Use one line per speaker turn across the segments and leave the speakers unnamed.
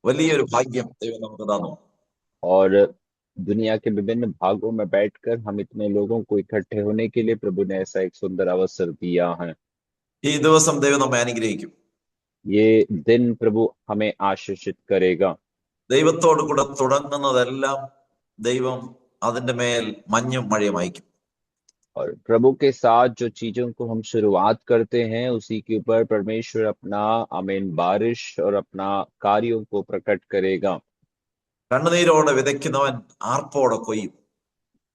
വലിയൊരു ഭാഗ്യം ദൈവം നമുക്ക് തന്നു.
और दुनिया के विभिन्न भागों में बैठकर हम इतने लोगों को इकट्ठे होने के लिए प्रभु ने ऐसा एक सुंदर अवसर दिया है।
ഈ ദിവസം ദൈവം നമ്മെ അനുഗ്രഹിക്കും.
ये दिन प्रभु हमें आशीषित करेगा।
ദൈവത്തോട് കൂടെ തുടങ്ങുന്നതെല്ലാം ദൈവം അതിന്റെ മേൽ മഞ്ഞും മഴയും അയക്കും.
और प्रभु के साथ जो चीजों को हम शुरुआत करते हैं उसी के ऊपर परमेश्वर अपना आमीन बारिश और अपना कार्यों को प्रकट करेगा।
കണ്ണുനീരോടെ വിതയ്ക്കുന്നവൻ ആർപ്പോടെ കൊയ്യും.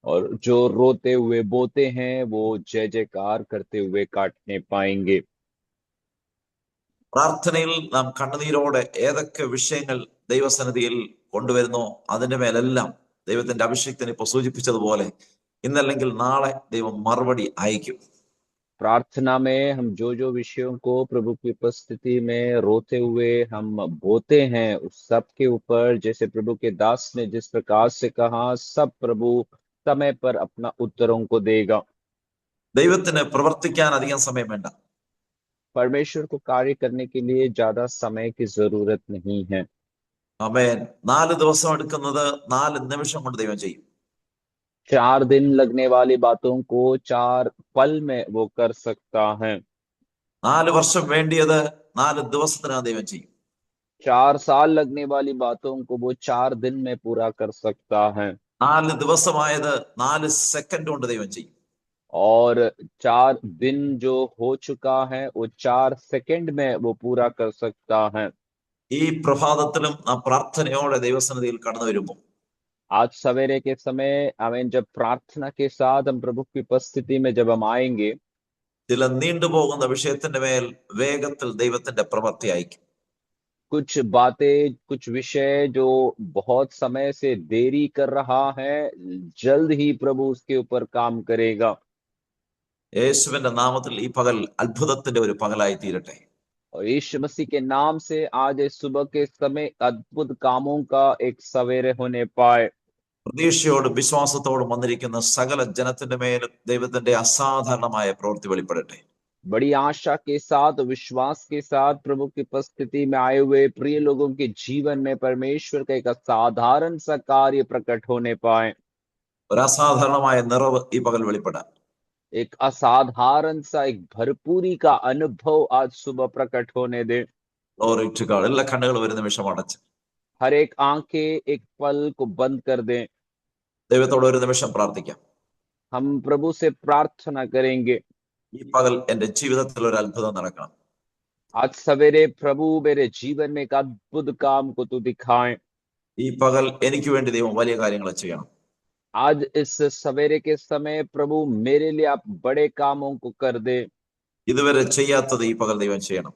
और जो रोते हुए बोते हैं वो जय जयकार करते हुए काटने पाएंगे।
പ്രാർത്ഥനയിൽ നാം കണ്ണുനീരോടെ ഏതൊക്കെ വിഷയങ്ങൾ ദൈവസന്നിധിയിൽ കൊണ്ടുവരുന്നോ അതിന്റെ മേലെല്ലാം ദൈവത്തിന്റെ അഭിഷേകത്തിന് ഇപ്പോൾ സൂചിപ്പിച്ചതുപോലെ ഇന്നല്ലെങ്കിൽ നാളെ ദൈവം മറുപടി അയക്കും.
प्रार्थना में हम जो जो विषयों को प्रभु की उपस्थिति में रोते हुए हम बोते हैं उस सब के ऊपर जैसे प्रभु के दास ने जिस प्रकार से कहा सब प्रभु समय पर अपना उत्तरों को देगा।
ദൈവത്തിന് പ്രവർത്തിക്കാൻ അധികം സമയം വേണ്ട.
परमेश्वर को कार्य करने के लिए ज्यादा समय की जरूरत नहीं है।
ആമേൻ. 4 ദിവസം എടുക്കുന്നത് 4 നിമിഷം കൊണ്ട് ദൈവം ചെയ്യും.
4 दिन लगने वाली बातों को 4 पल में वो कर सकता है।
4 വർഷം വേണ്ടിയത് 4 ദിവസത്തിനകം ദൈവം ചെയ്യും.
4 साल लगने वाली बातों को वो 4 दिन में पूरा कर सकता है।
4 ദിവസമായത് 4 സെക്കൻഡ് കൊണ്ട് ദൈവം ചെയ്യും.
और 4 दिन जो हो चुका है वो 4 सेकंड में वो पूरा कर सकता है।
ഈ പ്രഭാതത്തിലും നാം പ്രാർത്ഥനയോടെ ദൈവസന്നിധിയിൽ കടന്നു വരുമ്പോൾ
आज सवेरे के समय हमें जब प्रार्थना के साथ हम प्रभु की उपस्थिति में जब हम आएंगे
ചില നീണ്ടുപോകുന്ന വിഷയത്തിന്റെ മേൽ വേഗത്തിൽ ദൈവത്തിന്റെ പ്രവൃത്തി അയക്കും.
कुछ बातें कुछ विषय जो बहुत समय से देरी कर रहा है जल्द ही प्रभु उसके ऊपर काम करेगा।
യേശുവിന്റെ നാമത്തിൽ ഈ പകൽ അത്ഭുതത്തിന്റെ ഒരു പകലായി തീരട്ടെ.
और यीशु मसीह के नाम से आज इस सुबह के समय अद्भुत कामों का एक सवेरे होने पाए।
പ്രതീക്ഷയോടും വിശ്വാസത്തോടും വന്നിരിക്കുന്ന സകല ജനത്തിന്റെ മേലും ദൈവത്തിന്റെ അസാധാരണമായ പ്രവൃത്തി വെളിപ്പെടട്ടെ.
बड़ी आशा के साथ विश्वास के साथ प्रभु की उपस्थिति में आए हुए प्रिय लोगों के जीवन में परमेश्वर का एक असाधारण सा कार्य प्रकट होने पाए।
ഒരു അസാധാരണമായ നിറവ് ഈ പകൽ വെളിപ്പെടാൻ
एक असाधारण सा एक भरपूरी का अनुभव आज सुबह प्रकट होने दे।
എല്ലാ കണ്ണുകളും ഒരു നിമിഷം അടച്ച്
हर एक आंखें एक पल को बंद कर दें।
ദൈവത്തോട് ഒരു നിമിഷം പ്രാർത്ഥിക്കാം.
हम प्रभु से प्रार्थना करेंगे।
ഈ പകൽ എന്റെ ജീവിതത്തിൽ ഒരു അത്ഭുതം നടക്കണം.
आज सवेरे प्रभु मेरे जीवन में एक अद्भुत काम को तू दिखाए।
ഈ പകൽ എനിക്ക് വേണ്ടി ദൈവം വലിയ കാര്യങ്ങൾ ചെയ്യണം.
आज इस सवेरे के समय प्रभु मेरे लिए आप बड़े कामों को कर दे।
ഇതുവരെ ചെയ്യാത്തത് ഈ പകൽ ദൈവം ചെയ്യണം.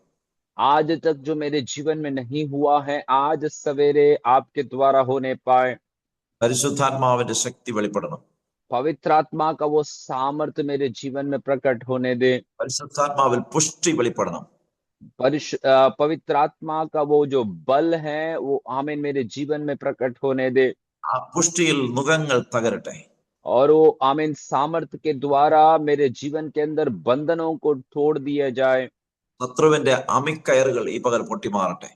आज तक जो मेरे जीवन में नहीं हुआ है आज सवेरे आपके द्वारा होने पाए।
പരിശുദ്ധാത്മാവിന്റെ ശക്തി വെളിപ്പെടണം.
पवित्र आत्मा का वो सामर्थ्य मेरे जीवन में प्रकट होने दे।
പരിശുദ്ധാത്മാവിൽ പുഷ്ടി വെളിപ്പെടണം.
पवित्र आत्मा का वो जो बल है वो हमें मेरे जीवन में प्रकट होने दे।
ആ പുഷ്ടിയിൽ മുഖങ്ങൾ തകരട്ടെ.
और वो आमीन सामर्थ्य के द्वारा मेरे जीवन के अंदर बंधनों को तोड़ दिया जाए।
ശത്രുവിന്റെ അമിക്കയറുകൾ ഈ പകൽ പൊട്ടിമാറട്ടെ.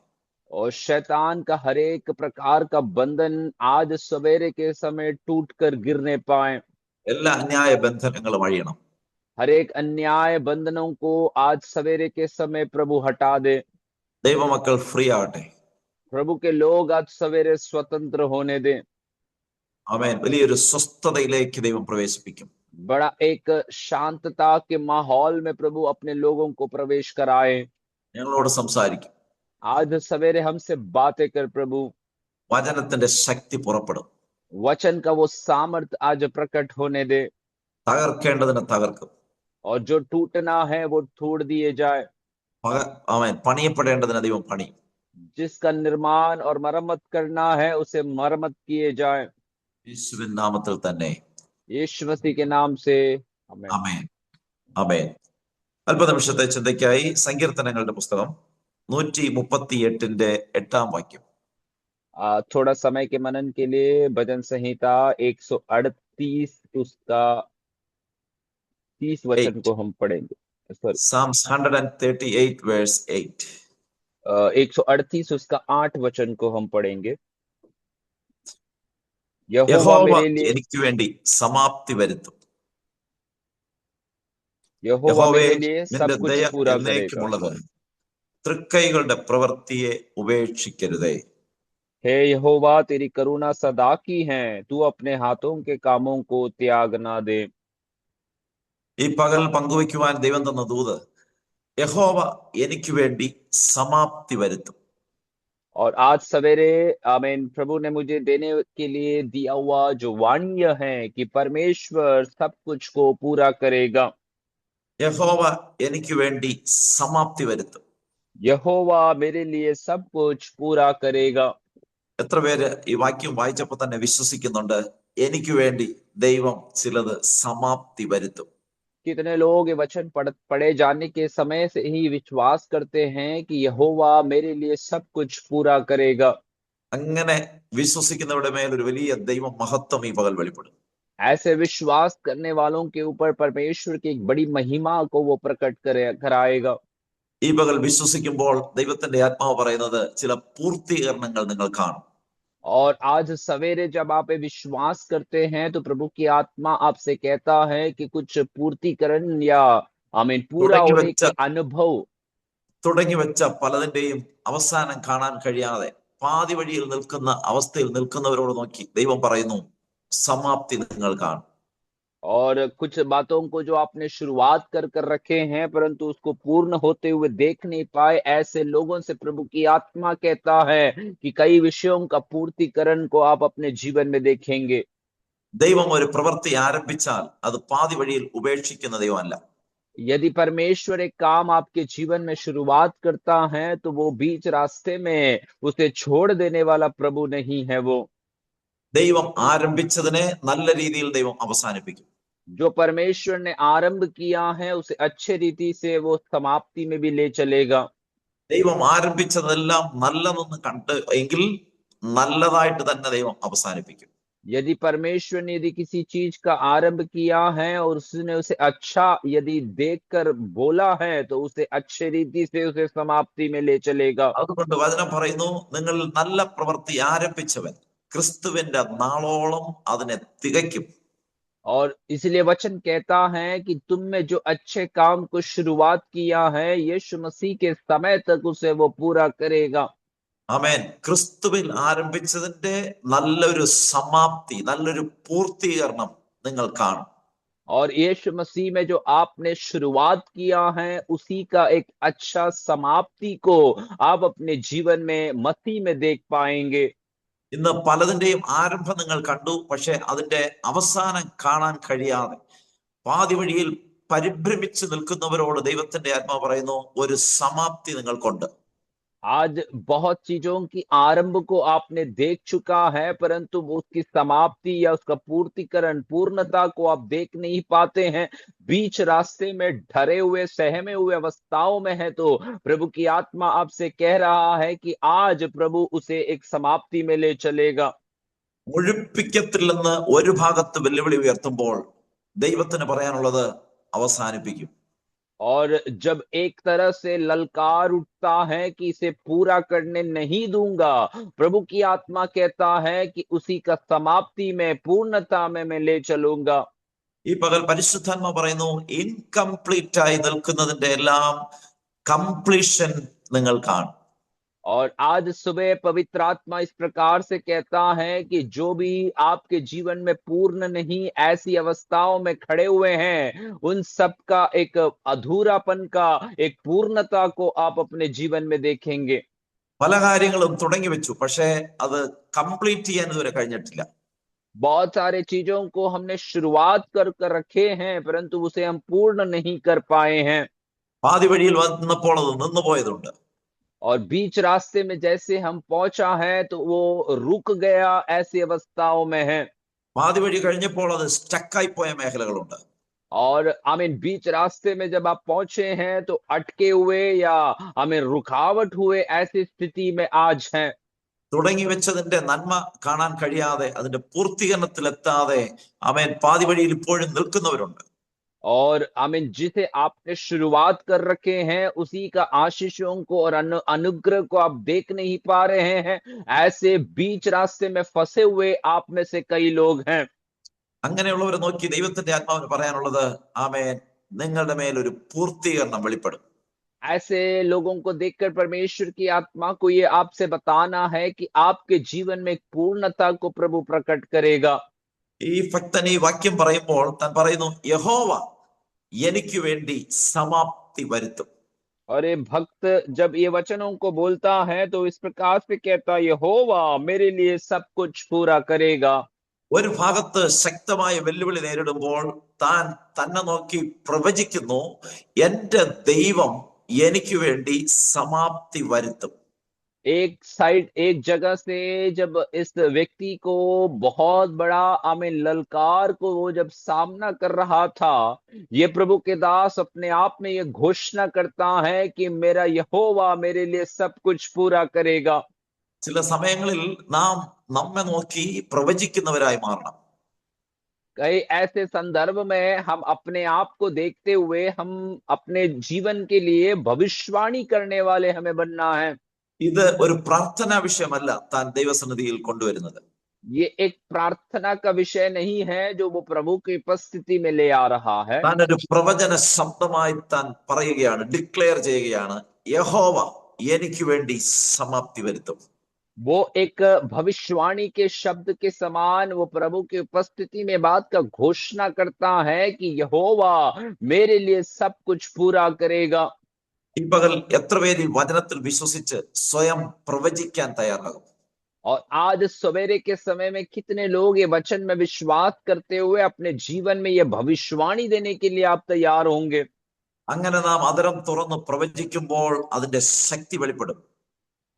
और शैतान का हर एक प्रकार का बंधन आज सवेरे के समय टूट कर गिरने पाए।
എല്ലാ അന്യായ ബന്ധനങ്ങളും അഴിയണം.
हर एक अन्याय बंधनों को आज सवेरे के समय प्रभु हटा दे।
ദൈവമക്കൾ ഫ്രീ ആകട്ടെ.
प्रभु के लोग आज सवेरे स्वतंत्र होने दे।
ആമേൻ. വലിയൊരു സ്വസ്ഥതയിലേക്ക് ദൈവം പ്രവേശിപ്പിക്കും.
बड़ा एक शांतता के माहौल में प्रभु अपने लोगों को प्रवेश कराए।
ഞങ്ങളോട് സംസാരിക്കും.
आज सवेरे हमसे बातें कर प्रभु।
വചനത്തിന്റെ ശക്തി പുറപ്പെടും.
वचन का वो सामर्थ आज प्रकट होने दे।
തകർക്കേണ്ടതിനെ തകർക്കും.
और जो टूटना है वो तोड़ दिए जाए।
ആമേൻ. പണിയപ്പെടേണ്ടതിനെ ദൈവം പണിയും.
जिसका निर्माण और मरम्मत करना है उसे मरम्मत किए जाए।
യേശുവിൻ നാമത്തിൽ തന്നെ.
यीशु मसीह के नाम से आमीन।
ആമേൻ. ആമേൻ. അല്പനിമിഷത്തെ ചിന്തയ്ക്കായി സങ്കീർത്തനങ്ങളുടെ പുസ്തകം 138-8
थोड़ा समय के मनन के लिए भजन संहिता 138 उसका 30 वचन
8.
को हम पढ़ेंगे। Sorry
Psalms 138 verse 8.
138 उसका 8 वचन को हम पढ़ेंगे। यहोवा
യഹോവ
मेरे लिए
എനിക്ക് വേണ്ടി സമാപ്തി വരുത്തും.
यहोवा
യഹോവേ,
मेरे लिए
നിന്റെ
सब कुछ
ദയ
पूरा करेगा।
എന്നേക്കുമുള്ളത്. തൃക്കൈകളുടെ പ്രവൃത്തിയെ ഉപേക്ഷിക്കരുതേ.
हे यहोवा तेरी करुणा सदा की है, तू अपने हाथों के कामों को त्याग ना दे।
ഈ പകൽ പങ്കുവയ്ക്കുവാൻ ദൈവം തന്ന ദൂത്, യഹോവ എനിക്ക് വേണ്ടി സമാപ്തി വരുത്തും.
और आज सवेरे आमीन प्रभु ने मुझे देने के लिए दिया हुआ जो वाण्य है कि परमेश्वर सब कुछ को पूरा करेगा।
യഹോവ എനിക്ക് വേണ്ടി സമാപ്തി വരുത്തും.
यहोवा मेरे लिए सब कुछ पूरा करेगा।
എത്ര പേര് ഈ വാക്യം വായിച്ചപ്പോൾ തന്നെ വിശ്വസിക്കുന്നുണ്ട്, എനിക്ക് വേണ്ടി ദൈവം ചിലത് സമാപ്തി വരുത്തും?
कितने लोग ये वचन पढ़े जाने के समय से ही विश्वास करते हैं कि यहोवा मेरे लिए सब कुछ पूरा करेगा।
അങ്ങനെ വിശ്വസിക്കുന്നവരുടെ മേൽ ഒരു വലിയ ദൈവ മഹത്വം ഈ പകൽ വെളിപ്പെടും.
ऐसे विश्वास करने वालों के ऊपर परमेश्वर की एक बड़ी महिमा को वो प्रकट कराएगा।
ഈ പകൽ വിശ്വസിക്കുമ്പോൾ ദൈവത്തിന്റെ ആത്മാവ് പറയുന്നത് ചില പൂർത്തീകരണങ്ങൾ നിങ്ങൾ കാണും.
और आज सवेरे जब आप ये विश्वास करते हैं तो प्रभु की आत्मा आपसे कहता है कि कुछ पूर्तिकरण या आमीन पूरा
തുടങ്ങി
होने
വെച്ച
के अनुभव
തുടങ്ങി വെച്ച പലതിന്റെയും അവസാനം കാണാൻ കഴിയാതെ പാതി വഴിയിൽ നിൽക്കുന്ന അവസ്ഥയിൽ നിൽക്കുന്നവരോട് നോക്കി ദൈവം പറയുന്നു, സമാപ്തി നിങ്ങൾ കാണും.
और कुछ बातों को जो आपने शुरुआत कर रखे हैं परंतु उसको पूर्ण होते हुए देख नहीं पाए, ऐसे लोगों से प्रभु की आत्मा कहता है कि कई विषयों का पूर्तिकरण को आप अपने जीवन में देखेंगे।
ദൈവം ഒരു പ്രവൃത്തി ആരംഭിച്ചാൽ അത് പാതി വഴിയിൽ ഉപേക്ഷിക്കുന്ന ദൈവമല്ല.
यदि परमेश्वर एक काम आपके जीवन में शुरुआत करता है तो वो बीच रास्ते में उसे छोड़ देने वाला प्रभु नहीं है। वो
ദൈവം ആരംഭിച്ചതിനെ നല്ല രീതിയിൽ ദൈവം അവസാനിപ്പിക്കും.
जो परमेश्वर ने आरंभ किया है उसे अच्छे रीति से वो समाप्ति में भी ले चलेगा।
ദൈവം ആരംഭിച്ചതെല്ലാം നല്ലതെന്ന് കണ്ട് എങ്കിൽ നല്ലതായിട്ട് തന്നെ ദൈവം അവസാനിപ്പിക്കും.
यदि परमेश्वर ने यदि किसी चीज का आरंभ किया है और उसने उसे अच्छा यदि देखकर बोला है तो उसे अच्छे रीति से उसे समाप्ति में ले चलेगा।
അതുകൊണ്ട് വചനം പറയുന്നു, നിങ്ങൾ നല്ല പ്രവൃത്തി ആരംഭിച്ചവൻ ക്രിസ്തുവിന്റെ നാളോളം അതിനെ തികയ്ക്കും.
और इसलिए वचन कहता है कि तुम में जो अच्छे काम को शुरुआत किया है यीशु मसीह के समय तक उसे वो पूरा करेगा।
ആമേൻ. ക്രിസ്തുവിൽ ആരംഭിച്ചതിന്റെ നല്ലൊരു സമാപ്തി, നല്ലൊരു പൂർത്തീകരണം നിങ്ങൾ കാണും.
और यीशु मसीह में जो आपने शुरुआत किया है उसी का एक अच्छा समाप्ति को आप अपने जीवन में मसीह में देख पाएंगे।
ഇന്ന് പലതിന്റെയും ആരംഭം നിങ്ങൾ കണ്ടു, പക്ഷെ അതിന്റെ അവസാനം കാണാൻ കഴിയാതെ പാതി വഴിയിൽ പരിഭ്രമിച്ച് നിൽക്കുന്നവരോട് ദൈവത്തിന്റെ ആത്മാവ് പറയുന്നു, ഒരു സമാപ്തി നിങ്ങൾക്കുണ്ട്.
आज बहुत चीजों की आरंभ को आपने देख चुका है परंतु वो उसकी समाप्ति या उसका पूर्तिकरण पूर्णता को आप देख नहीं पाते हैं, बीच रास्ते में डरे हुए सहमे हुए अवस्थाओं में है, तो प्रभु की आत्मा आपसे कह रहा है कि आज प्रभु उसे एक समाप्ति में ले चलेगा।
മുഴുപ്പിക്കത്തില്ലെന്ന് ഒരു ഭാഗത്ത് വെല്ലുവിളി ഉയർത്തുമ്പോൾ ദൈവത്തിന് പറയാനുള്ളത് അവസാനിപ്പിക്കും.
और जब एक तरह से ललकार उठता है कि इसे पूरा करने नहीं दूंगा, प्रभु की आत्मा कहता है कि उसी का समाप्ति में पूर्णता में मैं ले चलूंगा।
ഈ പകൽ പരിശുദ്ധാത്മാവ് പറയുന്നു, ഇൻകംപ്ലീറ്റ് ആയി നിൽക്കുന്നതിന്റെ എല്ലാം കംപ്ലീഷൻ നിങ്ങൾ കാണും.
और आज सुबह पवित्र आत्मा इस प्रकार से कहता है कि जो भी आपके जीवन में पूर्ण नहीं ऐसी अवस्थाओं में खड़े हुए हैं उन सब का एक अधूरापन का एक पूर्णता को आप अपने जीवन में देखेंगे।
പല കാര്യങ്ങളും തുടങ്ങി വെച്ചു, പക്ഷേ അത് കംപ്ലീറ്റ് ചെയ്യാൻ ഇതുവരെ കഴിഞ്ഞിട്ടില്ല.
बहुत सारे चीजों को हमने शुरुआत कर रखे हैं परंतु उसे हम पूर्ण नहीं कर पाए हैं।
പാതി വഴിയിൽ വന്നപ്പോൾ അത് നിന്നുപോയതുണ്ട്.
और बीच रास्ते में जैसे हम पहुंचा है तो वो रुक गया, ऐसी अवस्थाओं में है।
പാതി വഴി കഴിഞ്ഞപ്പോൾ അത് സ്റ്റക്കായി പോയ മേഖലകളുണ്ട്.
और आमीन बीच रास्ते में जब आप पहुंचे हैं तो अटके हुए या आमीन रुकावट हुए ऐसी स्थिति में आज हैं।
തുടങ്ങി വെച്ചതിന്റെ നന്മ കാണാൻ കഴിയാതെ അതിന്റെ പൂർത്തീകരണത്തിലെത്താതെ ആമേൻ പാതി വഴിയിൽ ഇപ്പോഴും നിൽക്കുന്നവരുണ്ട്.
और आमीन, जिसे आपने शुरुआत कर रखे हैं उसी का आशीषों को और अनुग्रह को आप देख नहीं पा रहे हैं। ऐसे बीच रास्ते में फंसे हुए आप में से कई लोग हैं।
അങ്ങനെയുള്ളവരെ നോക്കി ദൈവത്തിന്റെ ആത്മാവിന് പറയാനുള്ളത്, ആമേൻ, നിങ്ങളുടെ മേൽ ഒരു പൂർത്തീകരണം വെളിപ്പെടും.
ऐसे लोगों को देखकर परमेश्वर की आत्मा को ये आपसे बताना है कि आपके जीवन में एक पूर्णता को प्रभु प्रकट करेगा।
ഈ ഭക്തൻ ഈ വാക്യം പറയുമ്പോൾ താൻ പറയുന്നു, യഹോവ എനിക്ക് വേണ്ടി സമാപ്തി വരുത്തും.
और ये भक्त जब ये वचनों को बोलता है तो इस प्रकार से कहता है, यहोवा मेरे लिए सब कुछ पूरा करेगा।
ഒരു ഭാഗത്ത് ശക്തമായ വെല്ലുവിളി നേരിടുമ്പോൾ താൻ തന്നെ നോക്കി പ്രവചിക്കുന്നു, എന്റെ ദൈവം എനിക്ക് വേണ്ടി സമാപ്തി വരുത്തും.
एक साइड, एक जगह से जब इस व्यक्ति को बहुत बड़ा आमीन ललकार को वो जब सामना कर रहा था, ये प्रभु के दास अपने आप में ये घोषणा करता है कि मेरा यहोवा मेरे लिए सब कुछ पूरा करेगा।
ചില സമയങ്ങളിൽ നാം നമ്മെ നോക്കി പ്രവചിക്കുന്നവരായി മാറണം.
कई ऐसे संदर्भ में हम अपने आप को देखते हुए हम अपने जीवन के लिए भविष्यवाणी करने वाले हमें बनना है।
ഇത് ഒരു പ്രാർത്ഥനാ വിഷയമല്ല താൻ ദൈവസന്നിധിയിൽ കൊണ്ടുവരുന്നത്.
ये एक प्रार्थना का विषय नहीं है जो वो प्रभु की उपस्थिति में ले आ रहा है।
താൻ ഒരു പ്രവചന ശബ്ദമായി താൻ പറയുകയാണ്, ഡിക്ലെയർ ചെയ്യുകയാണ്, യഹോവ എനിക്ക് വേണ്ടി സമാപ്തി വരുത്തും.
वो एक भविष्यवाणी के शब्द के समान वो प्रभु की उपस्थिति में बात का घोषणा करता है कि यहोवा मेरे लिए सब कुछ पूरा करेगा।
ഈ പകൽ എത്ര പേര് ഈ വചനത്തിൽ വിശ്വസിച്ച് സ്വയം പ്രവചിക്കാൻ തയ്യാറാകും?
और आज सवेरे के समय में कितने लोग ये वचन में विश्वास करते हुए अपने जीवन में ये भविष्यवाणी देने के लिए आप तैयार होंगे?
അങ്ങനെ നാം അതരം തുറന്ന് പ്രവചിക്കുമ്പോൾ അതിന്റെ ശക്തി വെളിപ്പെടും.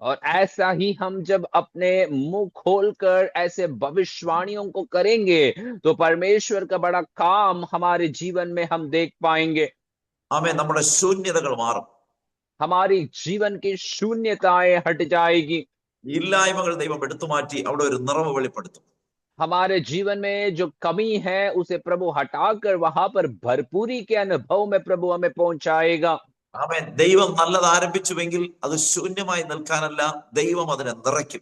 और ऐसा ही हम जब अपने मुंह खोलकर ऐसे भविष्यवाणियों को करेंगे तो परमेश्वर का बड़ा काम हमारे जीवन में हम देख पाएंगे।
ആമേൻ. നമ്മുടെ ശൂന്യതകൾ മാറും.
हमारी जीवन की शून्यताएं हट जाएगी।
ഇല്ലായ്മകൾ ദൈവം എടുത്തു മാറ്റി അവിടെ ഒരു നിറവ് വെളിപ്പെടുത്തും.
हमारे जीवन में जो कमी है उसे प्रभु हटाकर वहां पर भरपूरी के अनुभव में प्रभु हमें पहुंचाएगा।
ആമേൻ. ദൈവം നല്ലത് ആരംഭിച്ചുവെങ്കിൽ അത് ശൂന്യമായി നിൽക്കാനല്ല, ദൈവം അതിനെ നിറയ്ക്കും.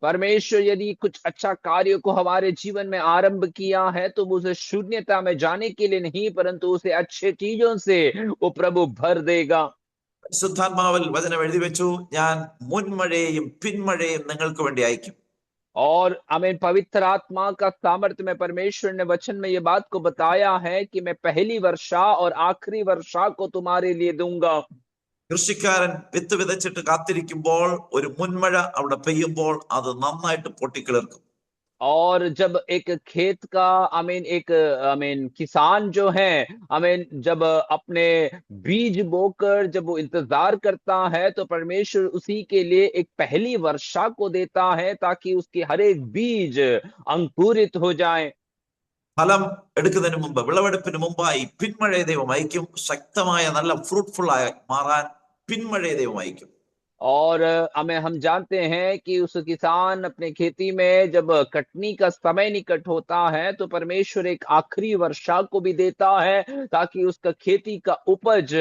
परमेश्वर यदि कुछ अच्छा कार्य को हमारे जीवन में आरंभ किया है तो उसे शून्यता में जाने के लिए नहीं परंतु उसे अच्छे चीजों से वो प्रभु भर देगा।
പരിശുദ്ധാത്മാവിൽ വചനം എഴുതി വെച്ചു, ഞാൻ മുൻമഴയെയും പിന്മഴയെയും നിങ്ങൾക്ക് വേണ്ടി അയക്കും.
और हमें पवित्र आत्मा का सामर्थ्य में परमेश्वर ने वचन में ये बात को बताया है कि मैं पहली वर्षा और आखिरी वर्षा को तुम्हारे लिए दूंगा।
കൃഷിക്കാരൻ വിത്ത് വിതച്ചിട്ട് കാത്തിരിക്കുമ്പോൾ ഒരു മുൻമഴ അവിടെ പെയ്യുമ്പോൾ അത് നന്നായിട്ട് പൊട്ടിക്കിളിർക്കും.
और जब एक खेत का किसान जो है जब अपने बीज बोकर जब वो इंतजार करता है तो परमेश्वर उसी के लिए एक पहली वर्षा को देता है ताकि उसके हर एक बीज अंकुरित हो जाए।
ഫലം എടുക്കുന്നതിന് മുമ്പ്, വിളവെടുപ്പിന് മുമ്പായി പിന്മഴയെ ദൈവം അയക്കും. ശക്തമായ നല്ല ഫ്രൂട്ട്ഫുൾ ആയി മാറാൻ പിന്മഴയെ ദൈവം അയക്കും.
और हम जानते हैं कि उस किसान अपने खेती में जब कटनी का समय निकट होता है तो परमेश्वर एक आखिरी वर्षा को भी देता है ताकि उसका खेती का उपज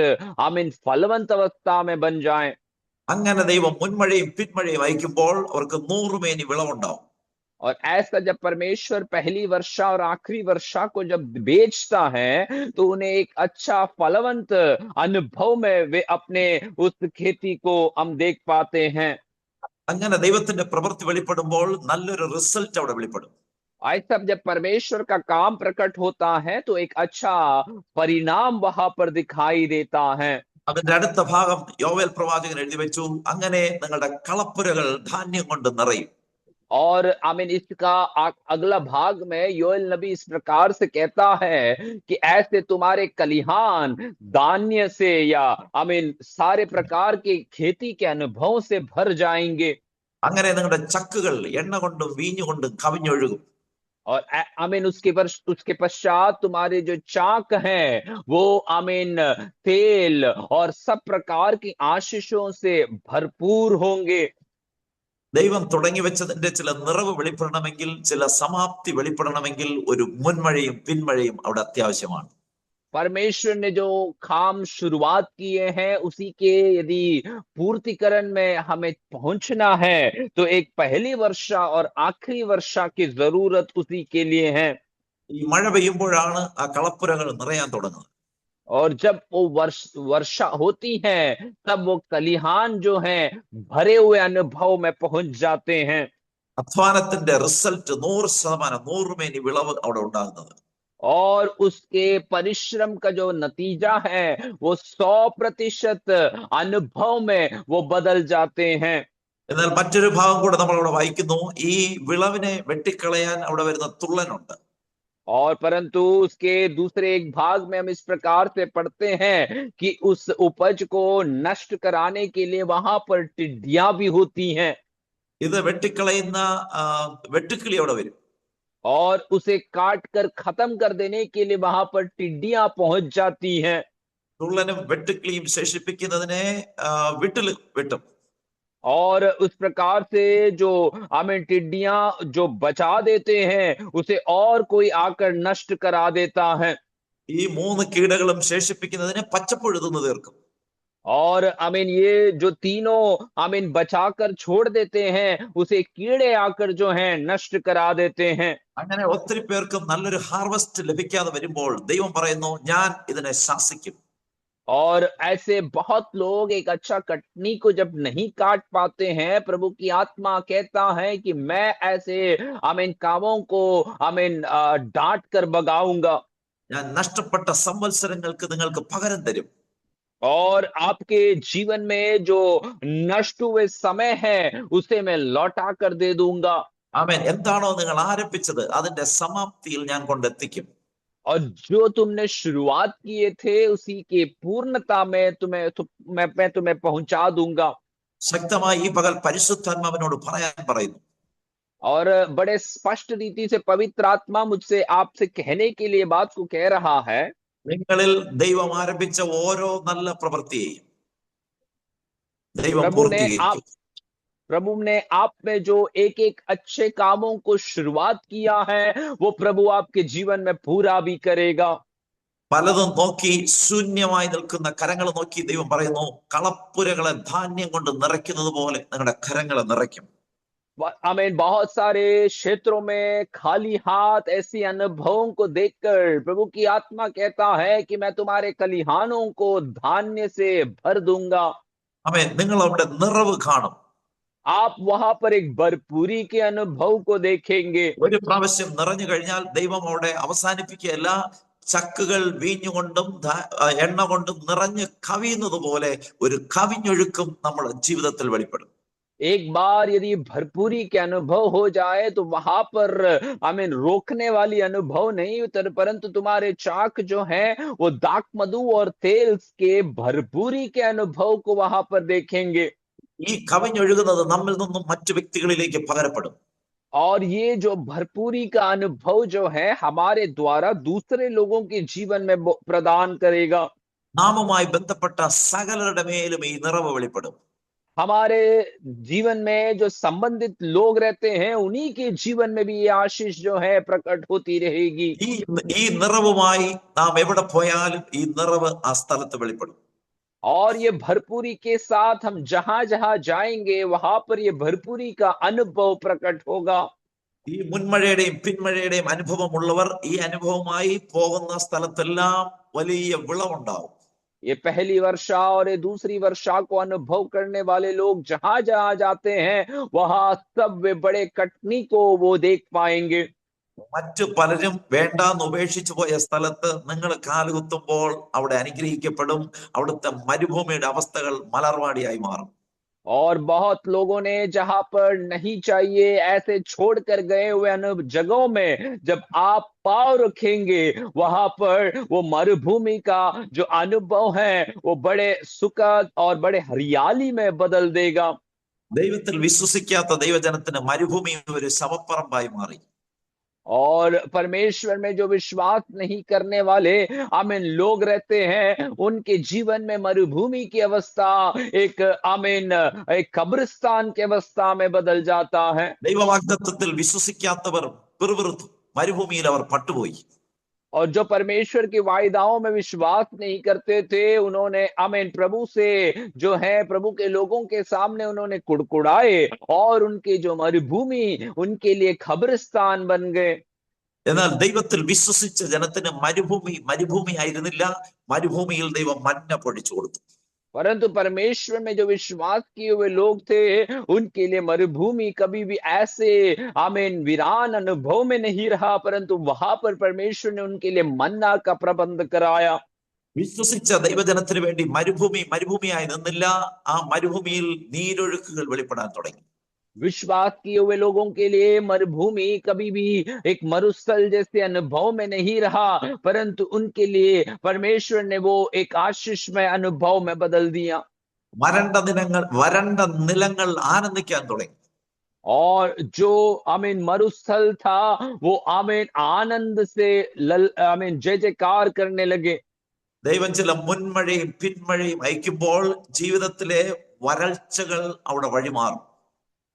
फलवंत अवस्था में बन जाए।
അങ്ങനെ ദൈവം മുൻമഴയും പിന്മഴയും അയക്കുമ്പോൾ അവർക്ക് 100 മേനി വിളവുണ്ടാവും.
और ऐसा जब परमेश्वर पहली वर्षा और आखिरी वर्षा को जब बेचता है तो उन्हें एक अच्छा फलवंत अनुभव में वे अपने उस खेती को हम देख पाते हैं।
അങ്ങനെ ദൈവത്തിന്റെ പ്രവൃത്തി വെളിപ്പെടുമ്പോൾ നല്ലൊരു റിസൾട്ട് അവിടെ വെളിപ്പെടും.
ऐसा जब परमेश्वर का काम प्रकट होता है तो एक अच्छा परिणाम वहां पर दिखाई देता है।
അതിന്റെ അടുത്ത ഭാഗം യോവേൽ പ്രവാചകൻ എഴുതി വെച്ചു, അങ്ങനെ നിങ്ങളുടെ കളപ്പുരകൾ ധാന്യം കൊണ്ട് നിറയും.
और इसका अगला भाग में योएल नबी इस प्रकार से कहता है कि ऐसे तुम्हारे कलिहान धान्य से या सारे प्रकार के खेती के अनुभव से भर जाएंगे।
അങ്ങനെ നിങ്ങളുടെ ചക്കുകൾ എണ്ണ കൊണ്ടും വീഞ്ഞു കൊണ്ടും കവിഞ്ഞൊഴുകും.
और उसके पश्चात तुम्हारे जो चाक हैं वो तेल और सब प्रकार की आशीषों से भरपूर होंगे।
ദൈവം തുടങ്ങി വെച്ചതിന്റെ ചില നിറവ് വെളിപ്പെടണമെങ്കിൽ, ചില സമാപ്തി വെളിപ്പെടണമെങ്കിൽ ഒരു മുൻമഴയും പിന്മഴയും അവിടെ അത്യാവശ്യമാണ്.
परमेश्वर ने जो काम शुरुआत किए हैं उसी के यदि पूर्तिकरण में हमें पहुंचना है तो एक पहली वर्षा और आखिरी वर्षा की जरूरत उसी के लिए है।
ഈ മഴ പെയ്യുമ്പോഴാണ് ആ കളപ്പുരകൾ നിറയാൻ തുടങ്ങുന്നത്.
और जब वो वर्षा होती है तब वो कलिहान जो है भरे हुए अनुभव में पहुंच जाते हैं।
അധ്വാനത്തിന്റെ റിസൾട്ട് 100%, 100 വിളവ് അവിടെ ഉണ്ടാകുന്നത്.
और उसके परिश्रम का जो नतीजा है वो 100% अनुभव में वो बदल जाते हैं।
എന്നാൽ മറ്റൊരു ഭാഗം കൂടെ നമ്മൾ അവിടെ വായിക്കുന്നു. ഈ വിളവിനെ വെട്ടിക്കളയാൻ അവിടെ വരുന്ന തുള്ളനുണ്ട്.
और परंतु उसके दूसरे एक भाग में हम इस प्रकार से पढ़ते हैं कि उस उपज को नष्ट कराने के लिए वहां पर टिड्डियां भी होती हैं।
ഇത് വെട്ടിക്കളയുന്ന വെട്ടുക്കിളി അവിടെ വരും.
और उसे काट कर खत्म कर देने के लिए वहां पर टिड्डियां पहुंच जाती हैं।
തുള്ളനും വെട്ടുക്കിളിയും ശേഷിപ്പിക്കുന്നതിനെ വിട്ടിൽ വെട്ടും.
और उस प्रकार से जो हमें टिड्डियां जो बचा देते हैं उसे और कोई आकर नष्ट करा देता है।
ഈ 3 കീടകളും ശേഷിപ്പിക്കുന്നതിനെ പച്ചപ്പുഴുതുന്നു തീർക്കും.
और आमीन ये जो तीनों आमीन बचाकर छोड़ देते हैं उसे कीड़े आकर जो हैं नष्ट करा देते हैं।
അങ്ങനെ ഒത്തിരി പേർക്കും നല്ലൊരു ഹാർവസ്റ്റ് ലഭിക്കാതെ വരുമ്പോൾ ദൈവം പറയുന്നു, ഞാൻ ഇതിനെ ശാസിക്കും.
और ऐसे बहुत लोग एक अच्छा कटनी को जब नहीं काट पाते हैं प्रभु की आत्मा कहता है कि मैं ऐसे आमीन कामों को आमीन डांट कर भगाऊंगा।
ഞാൻ നഷ്ടപ്പെട്ട സംവത്സരങ്ങൾക്ക് നിങ്ങൾക്ക് പകരം തരും.
और आपके जीवन में जो नष्ट हुए समय है उसे मैं लौटा कर दे दूंगा।
ആമേൻ. എന്താണോ നിങ്ങൾ ആരംഭിച്ചത് അതിന്റെ സമാപ്തിയിൽ ഞാൻ കൊണ്ടെത്തിക്കും.
और जो तुमने शुरुआत किए थे उसी के पूर्णता में मैं तुम्हें पहुंचा दूंगा।
ശക്തമായി ഈ പകൽ പരിശുദ്ധാത്മാവിനോട് പറയാൻ പറയുന്നു.
और बड़े स्पष्ट रीति से पवित्र आत्मा मुझसे आपसे कहने के लिए बात को कह रहा है।
നിങ്ങളിൽ ദൈവം ആരംഭിച്ച ഓരോ നല്ല പ്രവൃത്തിയെയും ദൈവം
प्रभु ने
പൂർത്തീകരിക്കും.
आप में जो एक एक अच्छे कामों को शुरुआत किया है वो प्रभु आपके जीवन में पूरा भी करेगा।
പലതും നോക്കി ശൂന്യമായി നിൽക്കുന്ന കരങ്ങൾ നോക്കി ദൈവം പറയുന്നു, കളപ്പുരകളെ ധാന്യം കൊണ്ട് നിറയ്ക്കുന്നത് പോലെ നിങ്ങളുടെ കരങ്ങളെ നിറയ്ക്കും.
आमीन बहुत सारे क्षेत्रों में खाली हाथ ऐसी अनुभवों को देखकर प्रभु की आत्मा कहता है कि मैं तुम्हारे खलिहानों को धान्य से भर दूंगा।
ആമേൻ. നിങ്ങൾ അവിടെ നിറവ് കാണും.
आप वहां पर एक भरपूरी के अनुभव को देखेंगे।
ഒരു പ്രാവശ്യം നിറഞ്ഞു കഴിഞ്ഞാൽ ദൈവം അവിടെ അവസാനിപ്പിക്കുകയല്ല. ചക്കുകൾ വീഞ്ഞുകൊണ്ടും എണ്ണ കൊണ്ടും നിറഞ്ഞ് കവിയുന്നത് പോലെ ഒരു കവിഞ്ഞൊഴുക്കും നമ്മുടെ ജീവിതത്തിൽ വെളിപ്പെടും.
एक बार यदि भरपूरी के अनुभव हो जाए तो वहां पर आमीन रोकने वाली अनुभव नहीं उतर परंतु तुम्हारे चाक जो है वो दाक मधु और तेल के भरपूरी के अनुभव को वहां पर देखेंगे।
ഈ കവിഞ്ഞൊഴുകുന്നത് നമ്മിൽ നിന്നും മറ്റു വ്യക്തികളിലേക്ക് പകരപ്പെടും.
और ये जो भरपूरी का अनुभव जो है हमारे द्वारा दूसरे लोगों के जीवन में प्रदान करेगा।
നാമുമായി ബന്ധപ്പെട്ട സകലരുടെ മേലും ഈ നിറവ് വെളിപ്പെടും.
हमारे जीवन में जो संबंधित लोग रहते हैं उन्हीं के जीवन में भी ये आशीष जो है प्रकट होती रहेगी।
ഈ നിറവുമായി നാം എവിടെ പോയാലും ഈ നിറവ് ആ സ്ഥലത്ത് വെളിപ്പെടും.
और ये भरपूरी के साथ हम जहां जहां जाएंगे वहां पर ये भरपूरी का अनुभव प्रकट होगा।
ഈ മുൻമഴയുടെയും പിന്മഴയുടെയും അനുഭവമുള്ളവർ ഈ അനുഭവമായി പോകുന്ന സ്ഥലത്തെല്ലാം വലിയ വിളവുണ്ടാവും.
ये पहली वर्षा और ये दूसरी वर्षा को अनुभव करने वाले लोग जहां जहां जाते हैं वहां सब वे बड़े कटनी को वो देख पाएंगे।
മറ്റു പലരും വേണ്ടാന്ന് ഉപേക്ഷിച്ചു പോയ സ്ഥലത്ത് നിങ്ങൾ കാലുകുത്തുമ്പോൾ അവിടെ അനുഗ്രഹിക്കപ്പെടും. അവിടുത്തെ മരുഭൂമിയുടെ അവസ്ഥകൾ മലർവാടിയായി മാറും.
और बहुत लोगों ने जहां पर नहीं चाहिए ऐसे छोड़कर गए हुए जगहों में जब आप पांव रखेंगे वहां पर वो मरुभूमि का जो अनुभव है वो बड़े सुखद और बड़े हरियाली में बदल देगा।
ദൈവത്തിൽ വിശ്വസിക്കാത്ത ദൈവജനത്തിന് മരുഭൂമി ഒരു ശവപ്പറമ്പായി മാറി.
और परमेश्वर में जो विश्वास नहीं करने वाले आमीन लोग रहते हैं उनके जीवन में मरुभूमि की अवस्था एक आमीन एक कब्रिस्तान की अवस्था में बदल जाता है।
ദൈവവാഗ്ദത്തത്തിൽ വിശ്വസിക്കാത്തവർ പിറുപിറുത്തു. മരുഭൂമിയിൽ അവർ പട്ടുപോയി.
और जो परमेश्वर की वायदाओं में विश्वास नहीं करते थे, उन्होंने आमीन प्रभु से जो है प्रभु के लोगों के सामने उन्होंने कुड़कुड़ाए, और उनकी जो मरुभूमि उनके लिए खबरस्तान बन गए।
എന്നാൽ ദൈവത്തിൽ വിശ്വസിച്ച ജനത്തിന് മരുഭൂമി ആയിരുന്നില്ല. മരുഭൂമിയിൽ ദൈവം മന്ന പൊഴിച്ചു കൊടുത്തു.
परंतु परमेश्वर में जो विश्वास किए हुए लोग थे, उनके लिए मरुभूमि कभी भी ऐसे आमीन वीरान अनुभव में नहीं रहा, परंतु वहां पर परमेश्वर ने उनके लिए मन्ना का प्रबंध कराया।
വിശ്വസിച്ച ദൈവജനത്തിന് വേണ്ടി മരുഭൂമിയായി നിന്നില്ല. ആ മരുഭൂമിയിൽ നീരൊഴുക്കുകൾ വെളിപ്പെടാൻ തുടങ്ങി.
विश्वास किए हुए लोगों के लिए मरुभूमि कभी भी एक मरुस्थल जैसे अनुभव में नहीं रहा, परंतु उनके लिए परमेश्वर ने वो एक आशीषमय अनुभव में बदल दिया।
വരണ്ട നിലങ്ങൾ ആനന്ദിക്കാൻ തുടങ്ങി.
और जो आमीन मरुस्थल था, वो आमीन आनंद से आमीन जय जयकार करने लगे।
ദൈവം ചില മുൻമഴയും പിന്മഴയും അയക്കുമ്പോൾ ജീവിതത്തിലെ വരൾച്ചകൾ അവിടെ വഴിമാറും.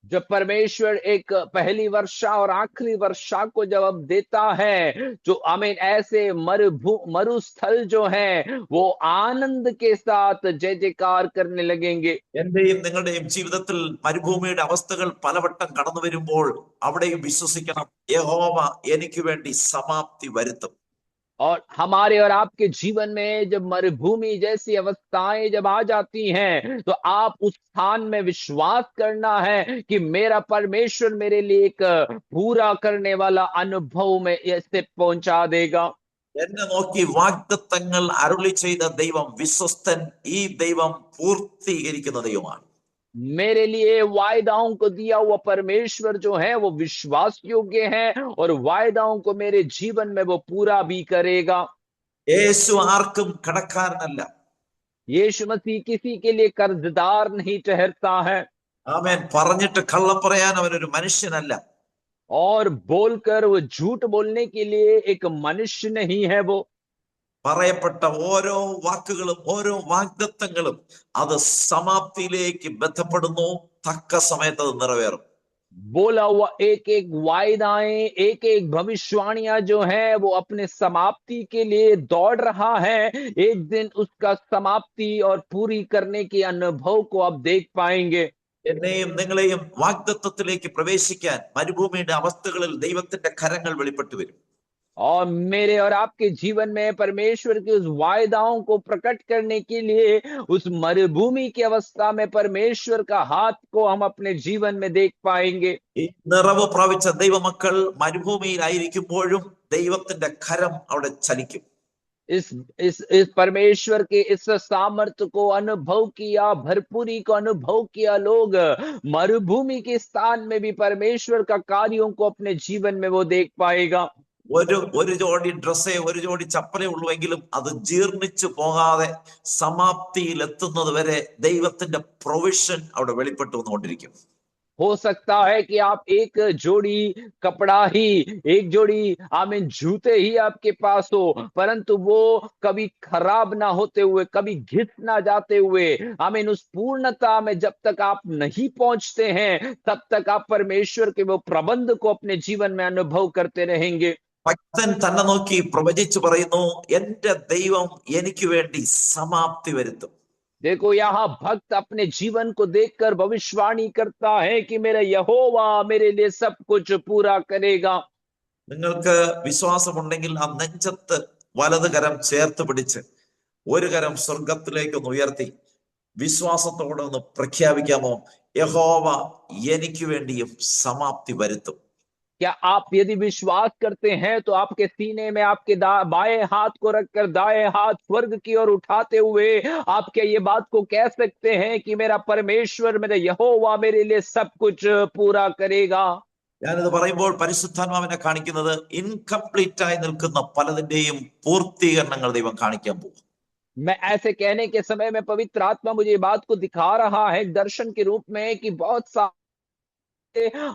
जब परमेश्वर एक पहली वर्षा और आखिरी वर्षा को जब अब देता है, जो आमीन ऐसे मरुस्थल जो है वो आनंद के साथ जय जयकार करने लगेंगे।
എന്റെയും നിങ്ങളുടെയും ജീവിതത്തിൽ മരുഭൂമിയുടെ അവസ്ഥകൾ പലവട്ടം കടന്നു വരുമ്പോൾ അവിടെയും വിശ്വസിക്കണം, യഹോവ എനിക്ക് വേണ്ടി സമാപ്തി വരുത്തും.
और हमारे और आपके जीवन में जब मरुभूमि जैसी अवस्थाएं जब आ जाती हैं, तो आप उस स्थान में विश्वास करना है कि मेरा परमेश्वर मेरे लिए एक पूरा करने वाला अनुभव में ऐसे पहुंचा देगा।
എന്നെ നോക്കി വാഗ്ദത്തങ്ങൾ അരുളി ചെയ്ത ദൈവം വിശ്വസ്തൻ. ഈ ദൈവം പൂർത്തീകരിക്കുന്ന ദൈവമാണ്.
मेरे लिए वायदाओं को दिया हुआ परमेश्वर जो है वो विश्वास योग्य है, और वायदाओं को मेरे जीवन में वो पूरा भी करेगा।
യേശു ആർക്കും കടക്കാരനല്ല.
यीशु मसीह किसी के लिए कर्जदार नहीं ठहरता है,
ആമേൻ. പറഞ്ഞിട്ട് കള്ളം പറയാൻ അവനൊരു മനുഷ്യനല്ല.
और बोलकर वो झूठ बोलने के लिए एक मनुष्य नहीं है वो।
പറയപ്പെട്ട ഓരോ വാക്കുകളും ഓരോ വാഗ്ദത്തങ്ങളും അത് സമാപ്തിയിലേക്ക് ബന്ധപ്പെടുന്നു. തക്ക സമയത്ത് അത് നിറവേറും.
बोला हुआ एक एक वायदाएं, एक एक भविष्यवाणियां जो है वो अपने समाप्ति के लिए दौड़ रहा है। एक दिन उसका समाप्ति और पूरी करने के अनुभव को आप देख पाएंगे।
എന്നെയും നിങ്ങളെയും വാഗ്ദത്തത്തിലേക്ക് പ്രവേശിക്കാൻ മരുഭൂമിയുടെ അവസ്ഥകളിൽ ദൈവത്തിന്റെ കരങ്ങൾ വെളിപ്പെട്ടു വരും.
और मेरे और आपके जीवन में परमेश्वर की उस वायदाओं को प्रकट करने के लिए उस मरुभूमि की अवस्था में परमेश्वर का हाथ को हम अपने जीवन में देख पाएंगे।
ഈ നിറവ് പ്രാപിച്ച ദൈവമക്കൾ മരുഭൂമിയിലായിരിക്കുമ്പോഴും ദൈവത്തിന്റെ കരം അവിടെ ചലിക്കും.
इस परमेश्वर के इस सामर्थ्य को अनुभव किया, भरपूरी को अनुभव किया लोग मरुभूमि के स्थान में भी परमेश्वर का कार्यों को अपने जीवन में वो देख पाएगा।
ഒരു ജോഡി ഡ്രസ്സേ ഒരു ജോഡി ചപ്പലേ ഉള്ളുവെങ്കിലും അത് ജീർണിച്ചു പോകാതെ സമാപ്തിയിൽ എത്തുന്നത് വരെ ദൈവത്തിന്റെ പ്രൊവിഷൻ അവിടെ വെളിപ്പെട്ടു വന്നുകൊണ്ടിരിക്കും.
हो सकता है कि आप एक जोड़ी कपड़ा ही, एक जोड़ी आमीन जूते ही आपके पास हो, परंतु वो कभी खराब ना होते हुए, कभी घिस ना जाते हुए, आमीन उस पूर्णता में जब तक आप नहीं पहुंचते हैं, तब तक आप परमेश्वर के वो प्रबंध को अपने जीवन में अनुभव करते रहेंगे।
ഭക്തൻ തന്നെ നോക്കി പ്രവചിച്ചു പറയുന്നു, എന്റെ ദൈവം എനിക്ക് വേണ്ടി സമാപ്തി വരുത്തും.
देखो, यहाँ भक्त अपने जीवन को देखकर भविष्यवाणी करता है कि मेरा यहोवा मेरे लिए सब कुछ पूरा करेगा।
നിങ്ങൾക്ക് വിശ്വാസമുണ്ടെങ്കിൽ ആ നെഞ്ചത്ത് വലത് കരം ചേർത്ത് പിടിച്ച് ഒരു കരം സ്വർഗത്തിലേക്ക് ഒന്ന് ഉയർത്തി വിശ്വാസത്തോടെ ഒന്ന് പ്രഖ്യാപിക്കാമോ, യഹോവ എനിക്ക് വേണ്ടിയും സമാപ്തി വരുത്തും.
क्या आप यदि विश्वास करते हैं तो आपके सीने में आपके बाएं हाथ को रखकर दाएं हाथ स्वर्ग की ओर उठाते हुए आप क्या ये बात को कह सकते हैं कि मेरा परमेश्वर, मेरा यहोवा मेरे लिए सब कुछ पूरा करेगा?
ഞാനിത് പറയുമ്പോൾ പരിശുദ്ധാത്മാവിനെ കാണിക്കുന്നത് ഇൻകംപ്ലീറ്റ് ആയി നിൽക്കുന്ന പലതിന്റെയും പൂർത്തീകരണങ്ങൾ ദൈവം കാണിക്കാൻ പോകും.
मैं ऐसे कहने के समय में पवित्र आत्मा मुझे ये बात को दिखा रहा है दर्शन के रूप में कि बहुत सारे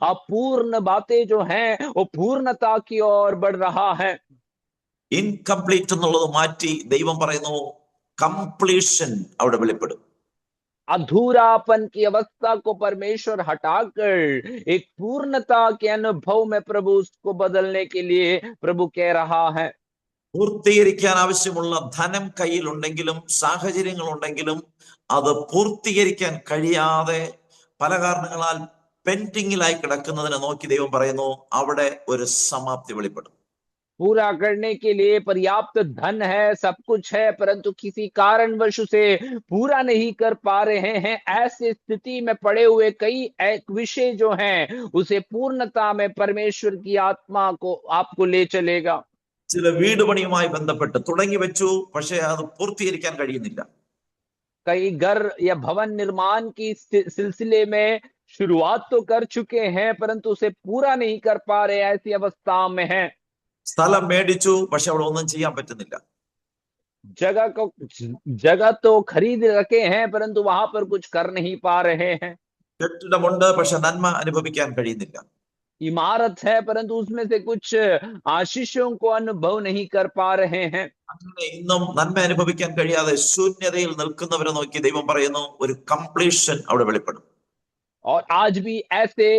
अपूर्ण बातें जो हैं वो पूर्णता की ओर बढ़ रहा है।
ഇൻകംപ്ലീറ്റ് എന്നുള്ളത് മാറ്റി ദൈവം പറയുന്നു കംപ്ലീഷൻ അവിടെ വെളിപ്പെടും.
अधूरापन की अवस्था को परमेश्वर हटाकर एक पूर्णता के अनुभव में प्रभु उसको बदलने के लिए प्रभु कह रहा है।
പൂർത്തീകരിക്കാൻ ആവശ്യമുള്ള ധനം കയ്യിലുണ്ടെങ്കിലും സാഹചര്യങ്ങളുണ്ടെങ്കിലും അത് പൂർത്തീകരിക്കാൻ കഴിയാതെ പല കാരണങ്ങളാൽ പെൻഡിങ്ങിലായി കിടക്കുന്നതിനെ നോക്കി ദൈവം പറയുന്നു, അവിടെ ഒരു സമാപ്തി വെളിപ്പെടും.
पूरा करने के लिए पर्याप्त धन है, सब कुछ है, परंतु किसी कारणवश उसे पूरा नहीं कर पा रहे हैं। ऐसी स्थिति में पड़े हुए कई एक विषय जो हैं उसे पूर्णता में परमेश्वर की आत्मा को आपको ले चलेगा।
ചില വീട് പണിയുമായി ബന്ധപ്പെട്ട് തുടങ്ങി വെച്ചു, പക്ഷെ അത് പൂർത്തീകരിക്കാൻ കഴിയുന്നില്ല.
कई घर या भवन निर्माण की सिलसिले में शुरुआत तो कर चुके हैं, परंतु उसे पूरा नहीं कर पा रहे, ऐसी अवस्था में है।
സ്ഥലം മേടിച്ചു, പക്ഷെ അവിടെ ഒന്നും ചെയ്യാൻ പറ്റുന്നില്ല.
जगह तो खरीद रखे हैं, परंतु वहां पर कुछ कर नहीं पा रहे हैं।
കെട്ടിടമുണ്ട്, പക്ഷെ നന്മ അനുഭവിക്കാൻ കഴിയുന്നില്ല.
इमारत है, परंतु उसमें से कुछ आशीषों को अनुभव नहीं कर पा रहे हैं।
അങ്ങനെ ഇന്നും നന്മ അനുഭവിക്കാൻ കഴിയാതെ ശൂന്യതയിൽ നിൽക്കുന്നവരെ നോക്കി ദൈവം പറയുന്നു, ഒരു കംപ്ലീഷൻ അവിടെ വെളിപ്പെടും.
और आज भी ऐसे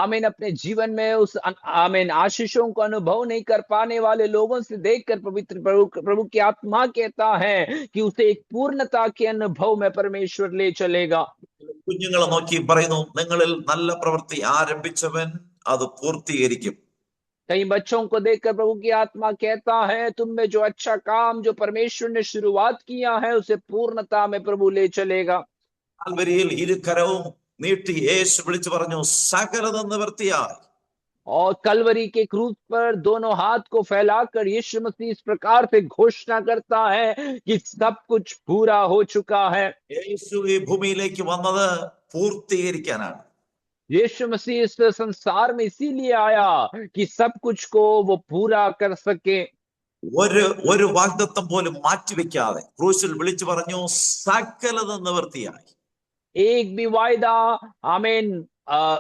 आमीन अपने जीवन में उस आमीन आशीषों को अनुभव नहीं कर पाने वाले लोगों से देखकर पवित्र प्रभु की आत्मा कहता है कि उसे एक पूर्णता के अनुभव में परमेश्वर ले चलेगा।
കുഞ്ഞുങ്ങളെ നോക്കി പറയുന്നു, നിങ്ങളിൽ നല്ല പ്രവൃത്തി ആരംഭിച്ചവൻ അത് പൂർത്തീകരിക്കും.
कई बच्चों को देखकर प्रभु की आत्मा कहता है, तुम में जो अच्छा काम जो परमेश्वर ने शुरुआत किया है उसे पूर्णता में प्रभु ले चलेगा।
കാൽവരിയിൽ ഇരുകരവും നീട്ടി യേശു വിളിച്ചു പറഞ്ഞു, സകലതും നിവൃത്തിയായി.
और कलवरी के क्रूस पर दोनों हाथ को फैलाकर यीशु मसीह इस प्रकार से घोषणा करता है कि सब कुछ पूरा हो चुका है।
യേശു ഈ ഭൂമിയിലേക്ക് വന്നത് പൂർത്തീകരിക്കാനാണ്.
यीशु मसीह इस संसार में इसीलिए आया कि सब कुछ को वो पूरा कर सके।
ഒരു വാഗ്ദത്തം പോലും മാറ്റിവെക്കാതെ ക്രൂശിൽ വിളിച്ചു പറഞ്ഞു, സകലതും നിവൃത്തിയായി.
एक भी वायदा आमीन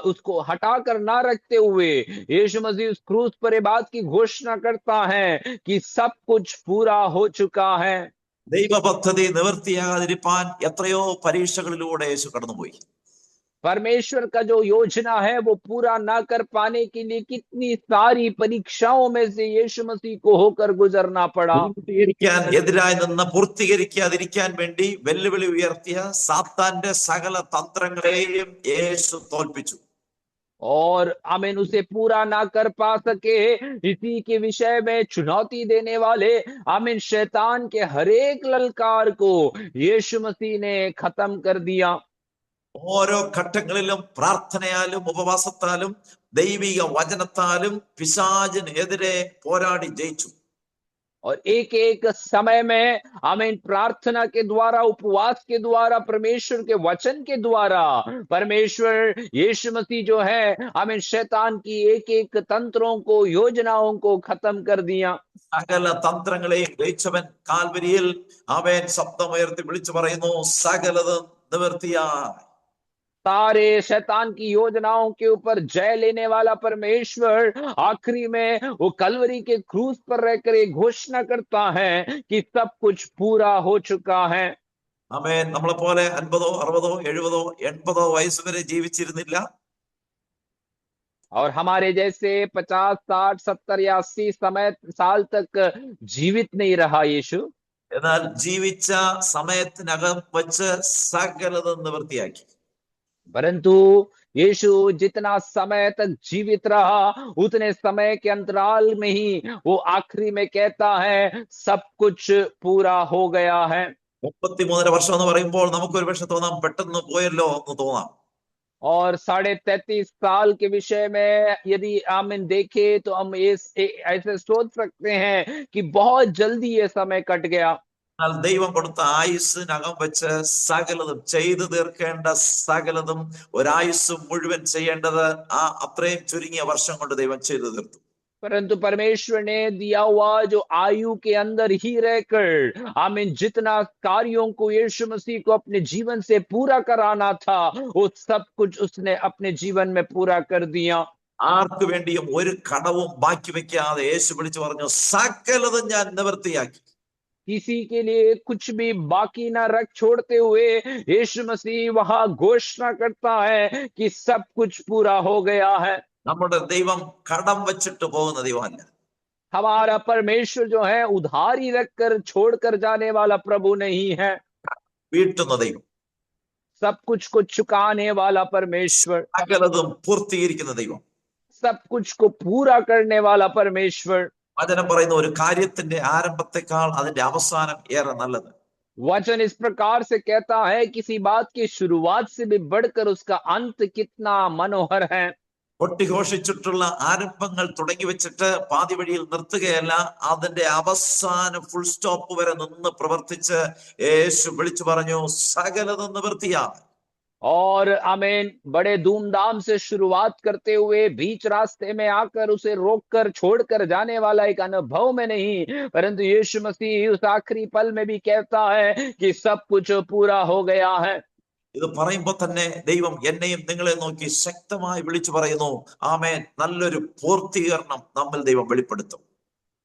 उसको हटाकर ना रखते हुए यीशु मसीह उस क्रूस पर ये बात की घोषणा करता है कि सब कुछ पूरा हो चुका है।
ദൈവ പദ്ധതി നിവൃത്തിയാകാതിരിപ്പാൻ എത്രയോ പരീക്ഷകളിലൂടെ യേശു കടന്നുപോയി.
परमेश्वर का जो योजना है वो पूरा ना कर पाने के लिए कितनी सारी परीक्षाओं में से यीशु मसीह को होकर गुजरना पड़ा।
പൂർത്തീകരിക്കാൻ എതിരായി നിന്ന് പൂർത്തീകരിക്കാതിരിക്കാൻ വേണ്ടി വെല്ലുവിളി ഉയർത്തിയ സാത്താന്റെ സകല തന്ത്രങ്ങളെയും യേശു തോൽപ്പിച്ചു.
और आमीन उसे पूरा ना कर पा सके, इसी के विषय में चुनौती देने वाले आमीन शैतान के हर एक ललकार को यीशु मसीह ने खत्म कर दिया।
ഓരോ ഘട്ടങ്ങളിലും പ്രാർത്ഥനയാലും ഉപവാസത്താലും ദൈവിക വചനത്താലും പിശാചിനെതിരെ പോരാടി ജയിച്ചു.
और एक एक समय में आमीन प्रार्थना के द्वारा, उपवास के द्वारा, परमेश्वर के वचन के द्वारा परमेश्वर यीशु मसीह जो है आमीन शैतान की एक एक तंत्रों को, योजनाओं को खत्म कर दिया।
സകല തന്ത്രങ്ങളെയും ജയിച്ചവൻ കാൽവരിയിൽ അവൻ ശബ്ദമുയർത്തി വിളിച്ചു പറയുന്നു, സകലതും നിവൃത്തിയായി.
सारे शैतान की योजनाओं के ऊपर जय लेने वाला परमेश्वर आखिरी में वो कलवरी के क्रूस पर रहकर एक घोषणा करता है कि सब कुछ पूरा हो चुका है।
ആമേൻ. നമ്മളെ പോലെ 50, 60, 70, 80 വയസ്സ് വരെ ജീവിച്ചിരുന്നില്ല.
और हमारे जैसे 50, 60, 70 या 80 साल तक जीवित नहीं रहा यीशु,
എന്നാൽ ജീവിച്ച സമയത്തിനകം വച്ച് സകലതും നിവൃത്തിയാക്കി.
परंतु यीशु जितना समय तक जीवित रहा उतने समय के अंतराल में ही वो आखिरी में कहता है सब कुछ पूरा हो गया है।
33 വർഷം എന്ന് പറയുമ്പോൾ നമുക്ക് ഒരു പക്ഷെ തോന്നാം, പെട്ടെന്ന് പോയല്ലോ എന്ന് തോന്നാം.
और 33.5 साल के विषय में यदि आमिन देखे तो हम ऐसे सोच सकते हैं कि बहुत जल्दी ये समय कट गया।
എന്നാൽ ദൈവം കൊടുത്ത ആയുസ്സിനകം വെച്ച് സകലതും ചെയ്തു തീർക്കേണ്ട സകലതും ഒരായുസ് മുഴുവൻ ചെയ്യേണ്ടത് അത്രയും ചുരുങ്ങിയ വർഷം കൊണ്ട് ദൈവം ചെയ്തു തീർത്തു.
परंतु परमेश्वर ने दिया हुआ जो आयु के अंदर ही रहकर आमीन जितना कार्यों को यीशु मसीह को अपने जीवन से पूरा कराना था वो सब कुछ उसने अपने जीवन में पूरा कर दिया।
ആർക്കു വേണ്ടിയും ഒരു കടവും ബാക്കി വെക്കാതെ യേശു വിളിച്ചു പറഞ്ഞു, സകലതും ഞാൻ നിവൃത്തിയാക്കി.
किसी के लिए कुछ भी बाकी ना रख छोड़ते हुए यीशु मसीह वहां घोषणा करता है कि सब कुछ पूरा हो गया है।
നമ്മുടെ ദൈവം കടം വെച്ചിട്ട് പോകുന്ന ദൈവമല്ല.
हमारा परमेश्वर जो है उधारी रखकर छोड़कर जाने वाला प्रभु नहीं है,
വീട്ടുന്ന ദൈവം,
सब कुछ को चुकाने वाला परमेश्वर,
സകലതും പൂർത്തീകരിക്കുന്ന ദൈവം.
सब कुछ को पूरा करने वाला परमेश्वर.
വചനം പറയുന്ന ഒരു കാര്യത്തിന്റെ ആരംഭത്തെക്കാൾ അതിന്റെ അവസാനം ഏറെ നല്ലത്.
वचन इस प्रकार से कहता है, किसी बात की शुरुआत से भी बढ़कर उसका अंत कितना मनोहर है.
കൊട്ടിഘോഷിച്ചിട്ടുള്ള ആരംഭങ്ങൾ തുടങ്ങി വെച്ചിട്ട് പാതി വഴിയിൽ നിർത്തുകയല്ല, അതിന്റെ അവസാനം ഫുൾ സ്റ്റോപ്പ് വരെ നിന്ന് പ്രവർത്തിച്ച് യേശു വിളിച്ചു പറഞ്ഞു, സകലതും നിവൃത്തിയായി.
और आमीन, बड़े धूमधाम से शुरुआत करते हुए बीच रास्ते में आकर उसे रोककर छोड़कर जाने वाला एक अनुभव में नहीं, परंतु यीशु मसीह उस आखिरी पल में भी कहता है कि सब कुछ पूरा हो गया है.
ഇത് പറയുമ്പോൾ തന്നെ ദൈവം എന്നെയും നിങ്ങളെ നോക്കി ശക്തമായി വിളിച്ചു പറയുന്നു, ആമേൻ, നല്ലൊരു പൂർത്തീകരണം നമ്മിൽ ദൈവം വെളിപ്പെടുത്തും.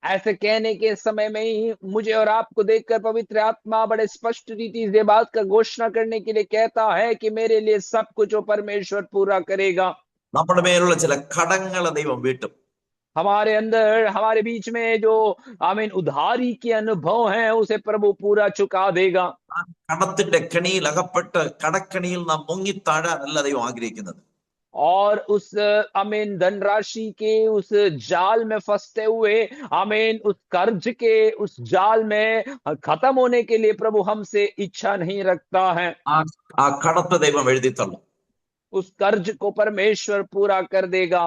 ऐसे कहने के समय में ही मुझे और आपको देखकर पवित्र आत्मा बड़े स्पष्ट रीति से बात का घोषणा करने के लिए कहता है कि मेरे लिए सब कुछ वो परमेश्वर पूरा करेगा.
നമ്മുടെ മേലുള്ള ചില കടങ്ങളെ ദൈവം വീട്ടും.
हमारे अंदर, हमारे बीच में जो आमीन उधारी के अनुभव हैं उसे प्रभु पूरा चुका देगा.
കടത്തിന്റെ കെണിയിൽ അകപ്പെട്ട് കടക്കണിയിൽ നാം മുങ്ങിത്താഴാനല്ല ദൈവം ആഗ്രഹിക്കുന്നത്.
और उस आमीन धनराशि के उस जाल में फंसते हुए, आमीन उस कर्ज के उस जाल में खत्म होने के लिए प्रभु हमसे इच्छा नहीं रखता है.
ആ കടത്തെ ദൈവം എഴുതിത്തള്ളും.
उस कर्ज को परमेश्वर पूरा कर देगा.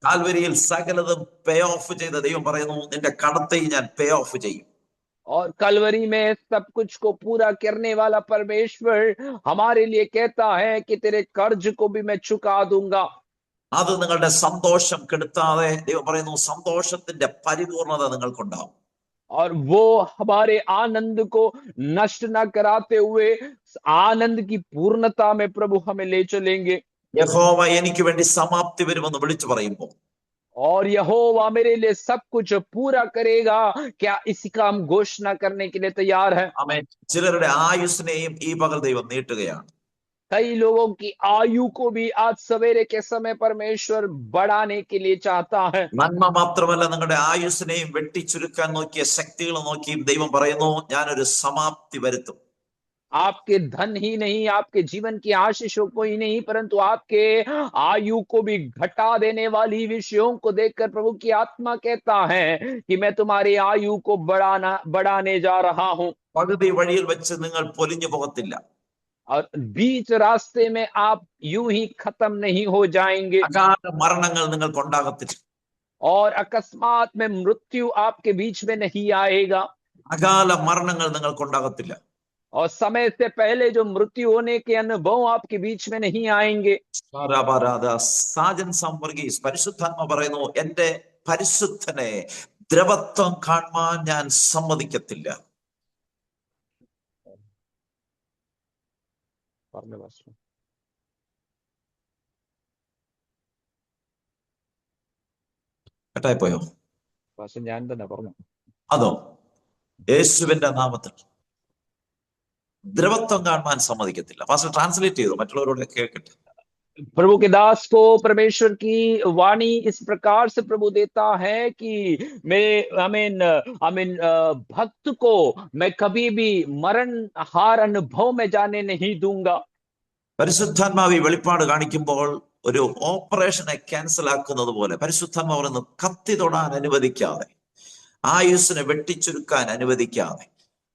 കാൽവരിയിൽ സകലതും പേ ഓഫ് ചെയ്ത ദൈവം പറയുന്നു, നിന്റെ കടത്തെയും ഞാൻ പേ ഓഫ് ചെയ്യും.
और कलवरी में सब कुछ को पूरा करने वाला परमेश्वर हमारे लिए कहता है कि तेरे कर्ज को भी मैं चुका दूंगा.
അത് നിങ്ങളുടെ സന്തോഷം കെടുത്താതെ ദൈവം പറയുന്നു, സന്തോഷത്തിന്റെ പരിപൂർണത നിങ്ങൾക്കുണ്ടാവും.
और वो हमारे आनंद को नष्ट न कराते हुए आनंद की पूर्णता में प्रभु हमें ले चलेंगे.
യഹോവ എനിക്ക് വേണ്ടി സമാപ്തി വരുമെന്ന് വിളിച്ചു പറയുമ്പോൾ,
और यहोवा मेरे लिए सब कुछ पूरा करेगा, क्या इसी का हम घोषणा करने के लिए तैयार है.
ആമേൻ. ചിലരുടെ ആയുസ്സിനെയും ഈ പകൽ ദൈവം നീട്ടുകയാണ്.
कई लोगों की आयु को भी आज सवेरे के समय परमेश्वर बढ़ाने के लिए चाहता है.
നന്മ മാത്രമല്ല, നിങ്ങളുടെ ആയുസ്സിനെയും വെട്ടിച്ചുരുക്കാൻ നോക്കിയ ശക്തികൾ നോക്കിയും ദൈവം പറയുന്നു, ഞാനൊരു സമാപ്തി വരുത്തും.
आपके धन ही नहीं, आपके जीवन की आशीषों को ही नहीं, परंतु आपके आयु को भी घटा देने वाली विषयों को देखकर प्रभु की आत्मा कहता है कि मैं तुम्हारी आयु को बढ़ाने जा रहा हूं.
പകുതി വഴിയിൽ വെച്ച് നിങ്ങൾ പൊലിഞ്ഞു പോകത്തില്ല.
और बीच रास्ते में आप यूं ही खत्म नहीं हो जाएंगे.
അകാല മരണങ്ങൾ നിങ്ങൾക്കുണ്ടാകത്തില്ല.
और अकस्मात में मृत्यु आपके बीच में नहीं आएगा.
അകാല മരണങ്ങൾ നിങ്ങൾക്കുണ്ടാകത്തില്ല.
और समय से पहले जो मृत्यु होने के अनुभव आपके बीच में नहीं आएंगे.
സാജൻ സംവർഗീസ് പരിശുദ്ധാത്മ പറയുന്നു, എന്റെ പരിശുദ്ധനെ ദ്രവത്വം കാണുവാൻ ഞാൻ സമ്മതിക്കത്തില്ല. കേട്ടായിപ്പോയോ?
ഞാൻ തന്നെ പറഞ്ഞു.
അതോ യേശുവിന്റെ നാമത്തിൽ ദ്രവത്വം കാണുവാൻ സമ്മതിക്കത്തില്ല. പാസ്റ്റർ ट्रांसलेट ചെയ്തു, മറ്റുള്ളവരോട് കേൾക്കട്ടെ.
प्रभु के दास को परमेश्वर की वाणी इस प्रकार से प्रभु देता है कि मैं आमीन भक्त को मैं कभी भी मरण हार अनुभव में जाने नहीं दूंगा.
പരിശുദ്ധാത്മാവ് വെളിപ്പാട് കാണിക്കുമ്പോൾ ഒരു ഓപ്പറേഷനെ ക്യാൻസൽ ആക്കുന്നത് പോലെ പരിശുദ്ധാത്മാവ് പറയുന്നു, കത്തി തൊടാൻ അനുവദിക്കാതെ, ആയുസ്സിനെ വെട്ടിച്ചുരുക്കാൻ അനുവദിക്കാതെ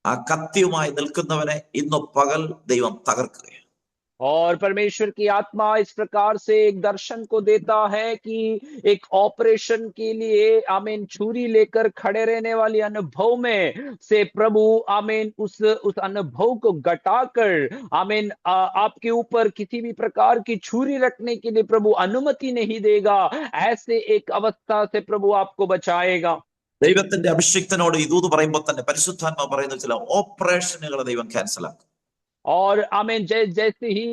ആ കത്തിയുമായി നിൽക്കുന്നവനെ ഇന്ന് പകൽ ദൈവം തകർക്കുകയാണ്.
और परमेश्वर की आत्मा इस प्रकार से एक दर्शन को देता है कि एक ऑपरेशन के लिए आमीन छुरी लेकर खड़े रहने वाली अनुभव में से प्रभु आमीन उस अनुभव को घटाकर आमीन आपके ऊपर किसी भी प्रकार की छुरी रखने के लिए प्रभु अनुमति नहीं देगा. ऐसे एक अवस्था से प्रभु आपको बचाएगा.
ദൈവത്തിന്റെ അഭിഷിക്തനോട് ഇതൂത് പറയുമ്പോൾ തന്നെ പരിശുദ്ധാത്മാവ് പറയുന്ന ചില ഓപ്പറേഷനുകളെ ദൈവം ക്യാൻസൽ ആക്കും.
और आमीन जैसे ही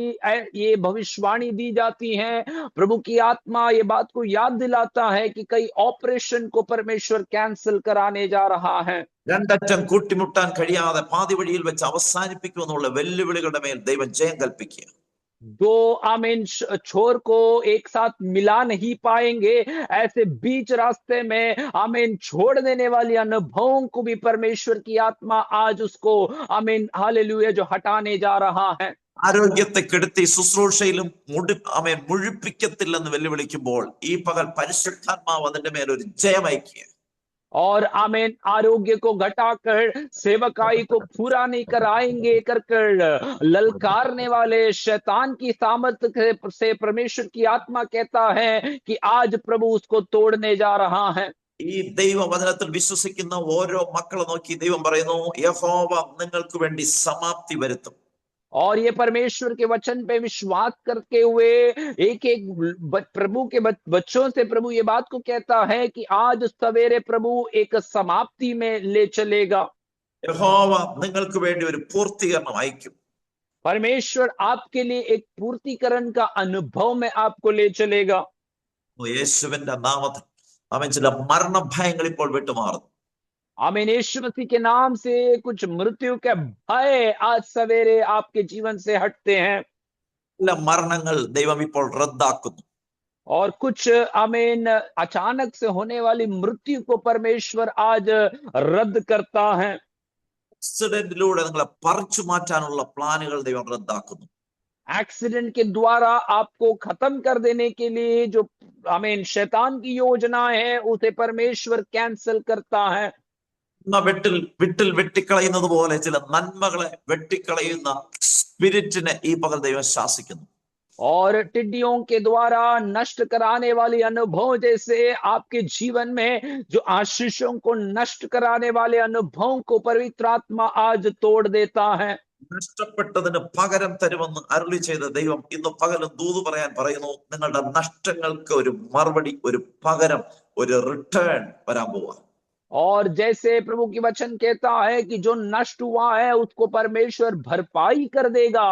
ये भविष्यवाणी दी जाती है, प्रभु की आत्मा ये बात को याद दिलाता है कि कई ऑपरेशन को परमेश्वर कैंसिल कराने जा रहा है.
രണ്ടറ്റം കൂട്ടിമുട്ടാൻ കഴിയാതെ പാതി വഴിയിൽ വെച്ച് അവസാനിപ്പിക്കുമെന്നുള്ള വെല്ലുവിളികളുടെ മേൽ ദൈവം ജയം കൽപ്പിക്കുക.
दो आमीन छोर को एक साथ मिला नहीं पाएंगे। ऐसे बीच रास्ते में आमीन छोड़ देने वाली अनुभवों को भी परमेश्वर की आत्मा आज उसको आमीन हालेलुया जो हटाने जा रहा है।
ആരോഗ്യത്തെ കെടുത്തി ശുശ്രൂഷയിലും മുഴിപ്പിക്കത്തില്ലെന്ന് വെല്ലുവിളിക്കുമ്പോൾ ഈ പകൽ പരിശുദ്ധാത്മാവ് അതിന്റെ മേലൊരു ജയമയക്കുക.
और आमीन आरोग्य को घटाकर सेवकाई को पूरा नहीं कराएंगे कर कर ललकारने वाले शैतान की सामर्थ्य से परमेश्वर की आत्मा कहता है कि आज प्रभु उसको तोड़ने जा रहा है।
ഈ ദൈവവചനത്തിൽ വിശ്വസിക്കുന്ന ഓരോ മക്കളെ നോക്കി ദൈവം പറയുന്നു, യഹോവ നിങ്ങൾക്ക് വേണ്ടി സമാപ്തി വരുത്തും.
और ये परमेश्वर के वचन पे विश्वास करते हुए एक एक प्रभु के बच्चों से प्रभु ये बात को कहता है कि आज सवेरे प्रभु एक समाप्ति में ले चलेगा।
യഹോവ നിങ്ങൾക്ക് വേണ്ടി ഒരു പൂർത്തീകരണം അയക്കും.
परमेश्वर आपके लिए एक पूर्तिकरण का अनुभव में आपको ले चलेगा।
യേശുവിന്റെ നാമത്തിൽ അവൻ ചില മരണഭയങ്ങൾ ഇപ്പോൾ വിട്ടുമാറുന്നു.
आमीन। यीशु मसीह के नाम से कुछ मृत्यु के भय आज सवेरे आपके जीवन से हटते हैं
ചില മരണങ്ങൾ ദൈവം ഇപ്പോൾ റദ്ദാക്കുന്നു.
और कुछ आमीन अचानक से होने वाली मृत्यु को परमेश्वर आज रद्द करता है।
ആക്സിഡന്റിലൂടെ നിങ്ങളെ പറിച്ചു മാറ്റാനുള്ള പ്ലാനുകൾ ദൈവം റദ്ദാക്കുന്നു.
एक्सीडेंट के द्वारा आपको खत्म कर देने के लिए जो आमीन शैतान की योजना है उसे परमेश्वर कैंसिल करता है।
വിട്ടിൽ വെട്ടിക്കളയുന്നത് പോലെ ചില നന്മകളെ വെട്ടിക്കളയുന്ന സ്പിരിറ്റിനെ ഈ പകൽ ദൈവം ശാസിക്കുന്നു.
और टिड्डियों के द्वारा नष्ट कराने वाली अनुभव जैसे आपके जीवन में जो आशीषों को नष्ट कराने वाले अनुभवों को पवित्र आत्मा आज तोड़ देता है।
നഷ്ടപ്പെട്ടതിന് പകരം തരുമെന്ന് അരുളി ചെയ്ത ദൈവം ഇന്ന് പകലും ദൂത് പറയാൻ പറയുന്നു, നിങ്ങളുടെ നഷ്ടങ്ങൾക്ക് ഒരു മറുപടി, ഒരു പകരം, ഒരു റിട്ടേൺ വരാൻ പോവാ.
और जैसे प्रभु की वचन कहता है कि जो नष्ट हुआ है उसको परमेश्वर भरपाई कर देगा,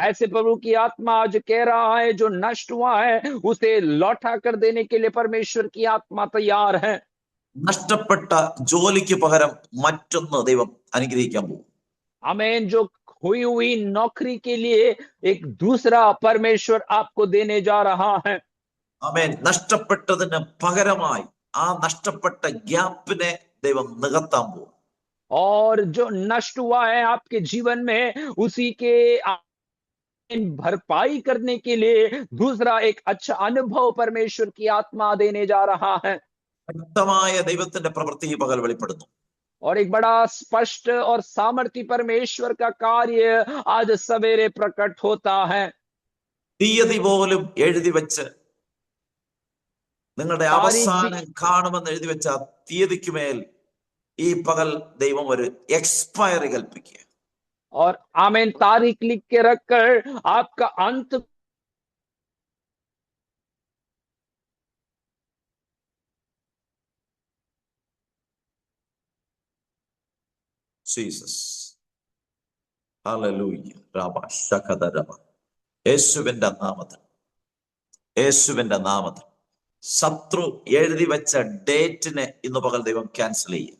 ऐसे प्रभु की आत्मा आज कह रहा है जो नष्ट हुआ है उसे लौटा कर देने के लिए परमेश्वर की आत्मा तैयार है।
നഷ്ടപ്പെട്ട ജോലിക്ക് പകരം മറ്റൊന്ന് ദൈവം അനുഗ്രഹിക്കാൻ പോകും.
आमीन। जो खोई हुई नौकरी के लिए एक दूसरा परमेश्वर आपको देने जा रहा है।
ആമേൻ. നഷ്ടപ്പെട്ടതിന് പകരമായി ആ നഷ്ടപ്പെട്ട ഗ്യാപ്പിനെ ദൈവം നികത്താൻ പോകും.
और जो नष्ट हुआ है आपके जीवन में उसी के भरपाई करने के लिए दूसरा एक अच्छा अनुभव परमेश्वर की आत्मा देने जा रहा है।
ശക്തമായ ദൈവത്തിന്റെ പ്രവൃത്തി ഈ പകൽ വെളിപ്പെടുന്നു.
और एक बड़ा स्पष्ट और सामर्थ्य परमेश्वर का कार्य आज सवेरे प्रकट होता है।
തീയതി പോലും എഴുതി വെച്ച് നിങ്ങളുടെ അവസാനം കാണുമെന്ന് എഴുതി വെച്ച തീയതിക്ക് മേൽ ഈ പകൽ ദൈവം ഒരു എക്സ്പയറി കൽപ്പിക്കുക.
और आमीन तारीख लिख के रखकर आपका अंत
ജീസസ് ഹല്ലേലൂയ റബ ശകദരബ. യേശുവിന്റെ നാമത്തിൽ, യേശുവിന്റെ നാമത്തിൽ ശത്രു എഴുതി വെച്ച ഡേറ്റിനെ ഇന്ന് പകൽ ദൈവം ക്യാൻസൽ ചെയ്യും.